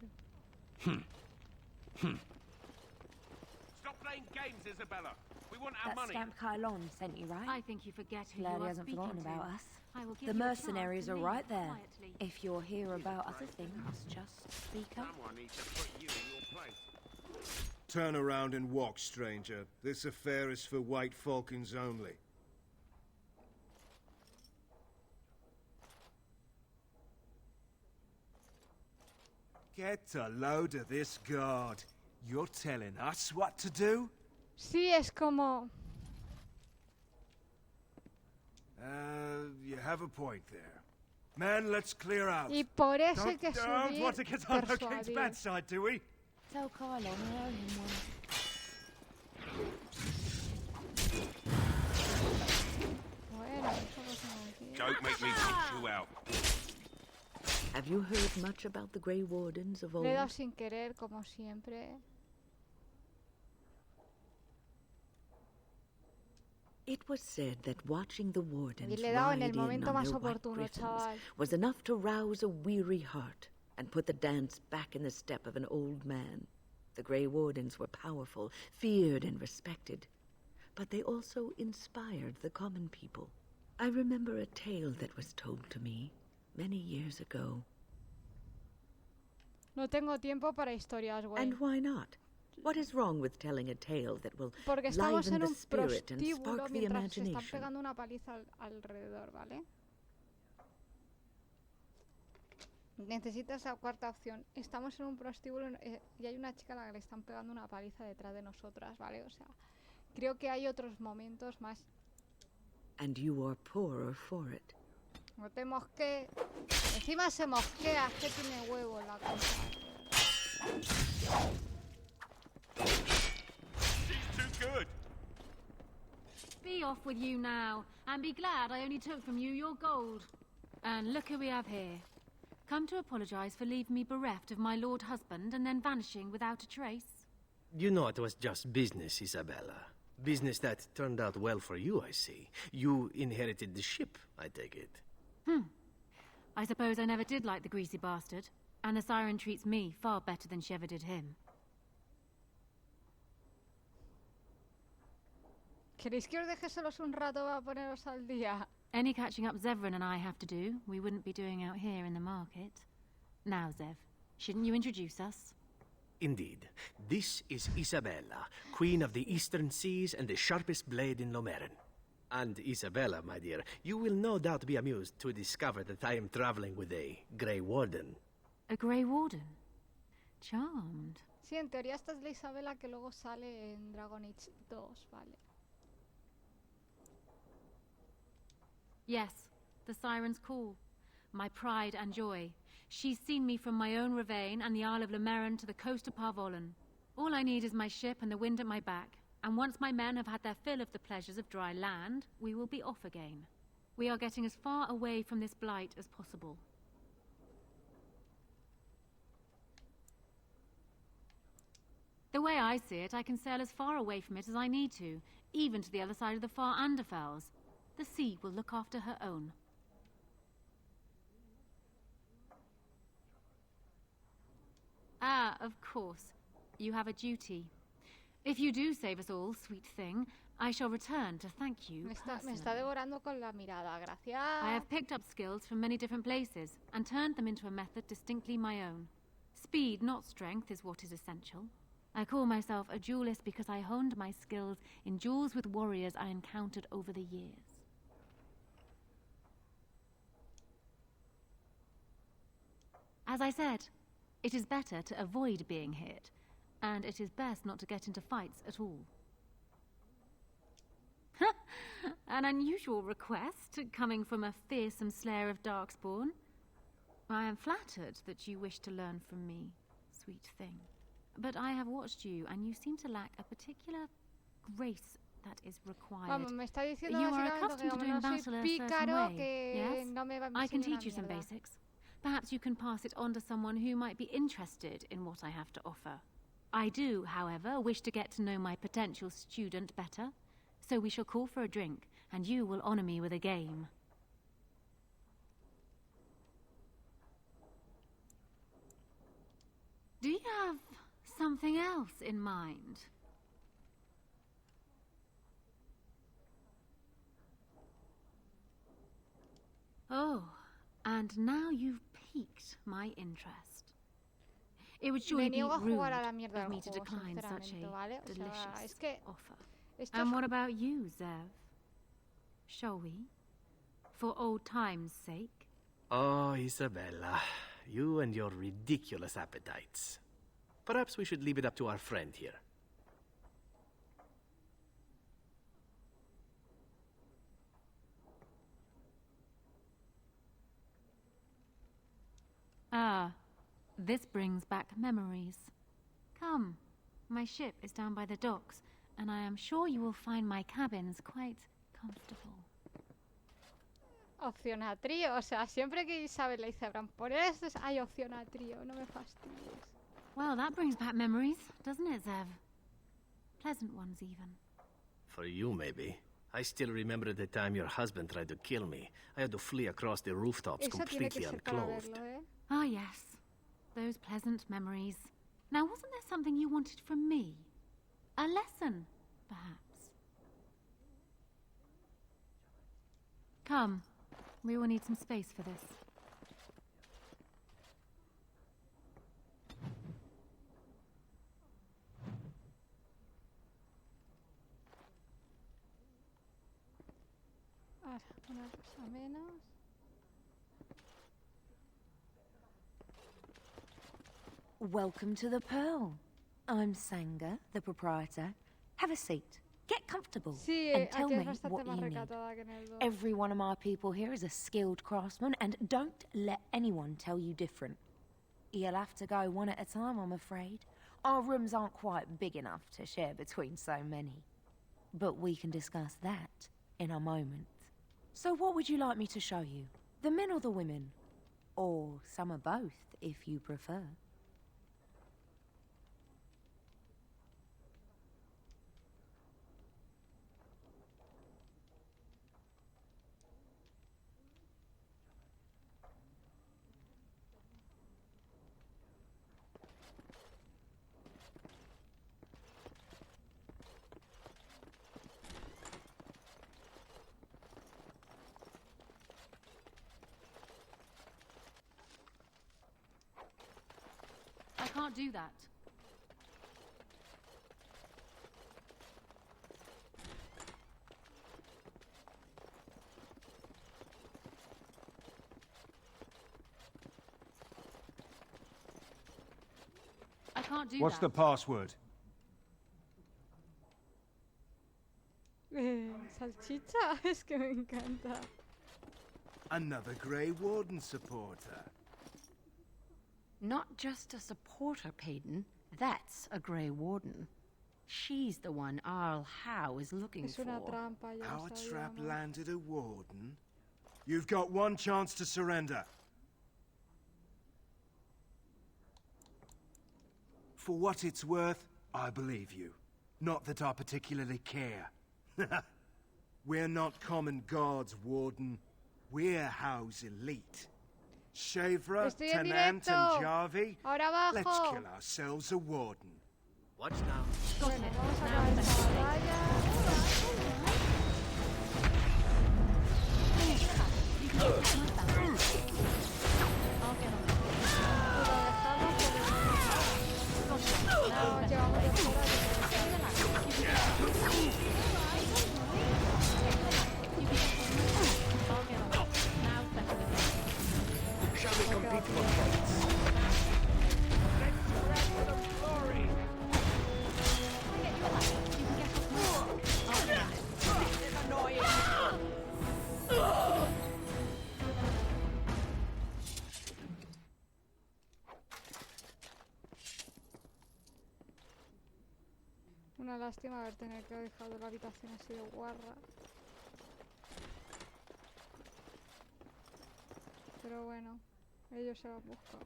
Stop playing games, Isabella. We want our That money. scamp Kylon sent you, right? I think you forget who Glad you he are hasn't speaking forgotten to. about us. I will give The you a chance mercenaries to are leave right there. quietly. If you're here about other things, just speak up. Someone needs to put you in your place. Turn around and walk, stranger. This affair is for White Falcons only. Get a load of this guard. You're telling us what to do? Sí, es como... You have a point there. Man, let's clear out. Y por eso hay que Don't want to subir, get on the king's persuadir. bad side, do we? Tell Kylon I owe him one. Bueno, eso lo tengo que Don't make me kick you out. Have you heard much about the Grey Wardens of old? Le he dado sin querer, como siempre. It was said that watching the Wardens Y le he dado en el ride in momento on más their white oportuno, griffins chaval. was enough to rouse a weary heart and put the dance back in the step of an old man. The Grey Wardens were powerful, feared and respected, but they also inspired the common people. I remember a tale that was told to me many years ago. No tengo tiempo para historias, güey. And why not? What is wrong with telling a tale that will Porque estamos liven en the un spirit and prostíbulo spark the mientras se están imagination? pegando una paliza alrededor, ¿vale? Necesitas la cuarta opción. Estamos en un prostíbulo y hay una chica a la que le están pegando una paliza detrás de nosotras, ¿vale? O sea, creo que hay otros momentos más. And you are poorer for it. No te mosquees. Encima se mosquea, es que tiene huevo la cosa. She's too good. Be off with you now, and be glad I only took from you your gold. And look who we have here. Come to apologize for leaving me bereft of my lord husband and then vanishing without a trace? You know it was just business, Isabella. Business that turned out well for you, I see. You inherited the ship, I take it. I suppose I never did like the greasy bastard, and the siren treats me far better than she ever did him. ¿Queréis que os deje solos un rato para poneros al día? Any catching up Zevran and I have to do, we wouldn't be doing out here in the market. Now, Zev, shouldn't you introduce us? Indeed. This is Isabella, Queen of the Eastern Seas and the sharpest blade in Lomerin. And Isabella, my dear, you will no doubt be amused to discover that I am traveling with a Grey Warden. A Grey Warden? Charmed. Sí, en teoría esta es la Isabela que luego sale en Dragon Age 2, ¿vale? Yes, the siren's call. My pride and joy. She's seen me from my own ravine and the Isle of Lomerin to the coast of Parvolan. All I need is my ship and the wind at my back. And once my men have had their fill of the pleasures of dry land, we will be off again. We are getting as far away from this blight as possible. The way I see it, I can sail as far away from it as I need to, even to the other side of the far Anderfels. The sea will look after her own. Ah, of course. You have a duty. If you do save us all, sweet thing, I shall return to thank you Me está devorando con la mirada, gracias. I have picked up skills from many different places and turned them into a method distinctly my own. Speed, not strength, is what is essential. I call myself a duelist because I honed my skills in duels with warriors I encountered over the years. As I said, it is better to avoid being hit, and it is best not to get into fights at all. An unusual request, coming from a fearsome slayer of Darkspawn. I am flattered that you wish to learn from me, sweet thing. But I have watched you, and you seem to lack a particular grace that is required. Vamos, me está diciendo You are básicamente accustomed to que doing como no battle soy a certain pícaro, way, que yes? no me va a I can enseñar una teach you some mierda. basics. Perhaps you can pass it on to someone who might be interested in what I have to offer. I do, however, wish to get to know my potential student better, so we shall call for a drink, and you will honor me with a game. Do you have something else in mind? Oh, and now you've piqued my interest. It would surely be niego a rude jugar a la mierda of del me to juego, decline such sinceramente, a ¿vale? O sea, delicious es que offer. esto And es- what about you, Zev? Shall we? For old time's sake? Oh, Isabella, you and your ridiculous appetites. Perhaps we should leave it up to our friend here. Ah, this brings back memories. Come, my ship is down by the docks, and I am sure you will find my cabins quite comfortable. Opción a trío, o sea, siempre que Isabel le dice por esto hay opción a trío, no me fastidies. Well, that brings back memories, doesn't it, Zev? Pleasant ones, even. For you, maybe. I still remember the time your husband tried to kill me. I had to flee across the rooftops Eso tiene que completely ser para unclothed. verlo, ¿eh? Ah, yes. Those pleasant memories. Now, wasn't there something you wanted from me? A lesson, perhaps? Come. We will need some space for this. Ahora, una cosa menos. Welcome to the Pearl. I'm Sanga, the proprietor. Have a seat. Get comfortable. Sí, and tell aquí es me bastante what más you need. recatada que en el 2. Every one of my people here is a skilled craftsman, and don't let anyone tell you different. You'll have to go one at a time, I'm afraid. Our rooms aren't quite big enough to share between so many. But we can discuss that in a moment. So what would you like me to show you? The men or the women? Or some of both, if you prefer. I can't do that. I can't do What's that. the password? Salchicha, es que me encanta. Another Grey Warden supporter. Not just a supporter, Peyton. That's a Grey Warden. She's the one Arl Howe is looking Es for. una trampa, ya lo Our trap sabíamos. landed a warden. You've got one chance to surrender. For what it's worth, I believe you. Not that I particularly care. We're not common guards, Warden. We're Howe's elite. Shavra, Estoy en Tenant, directo. and Jarvie. Ahora abajo. Let's kill ourselves a warden. Watch now. Bueno, vamos a acabar esta batalla. Nos llevamos de Shall we compete for points? Una lástima haber tenido que haber dejado la habitación así de guarra. Pero bueno, ellos se lo han buscado.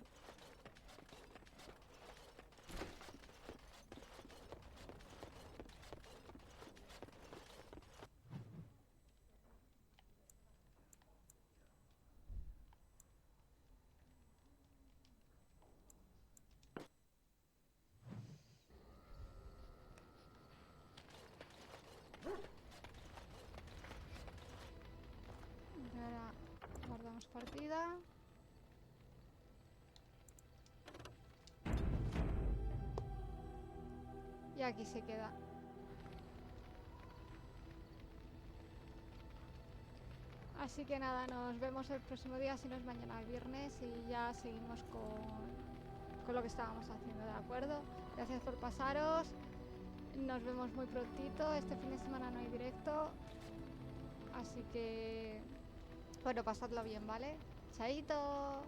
Y ahora guardamos partida. Y aquí se queda. Así que nada, nos vemos el próximo día, si no es mañana el viernes, y ya seguimos con lo que estábamos haciendo, ¿de acuerdo? Gracias por pasaros. Nos vemos muy prontito. Este fin de semana no hay directo. Así que, bueno, pasadlo bien, ¿vale? ¡Chaito!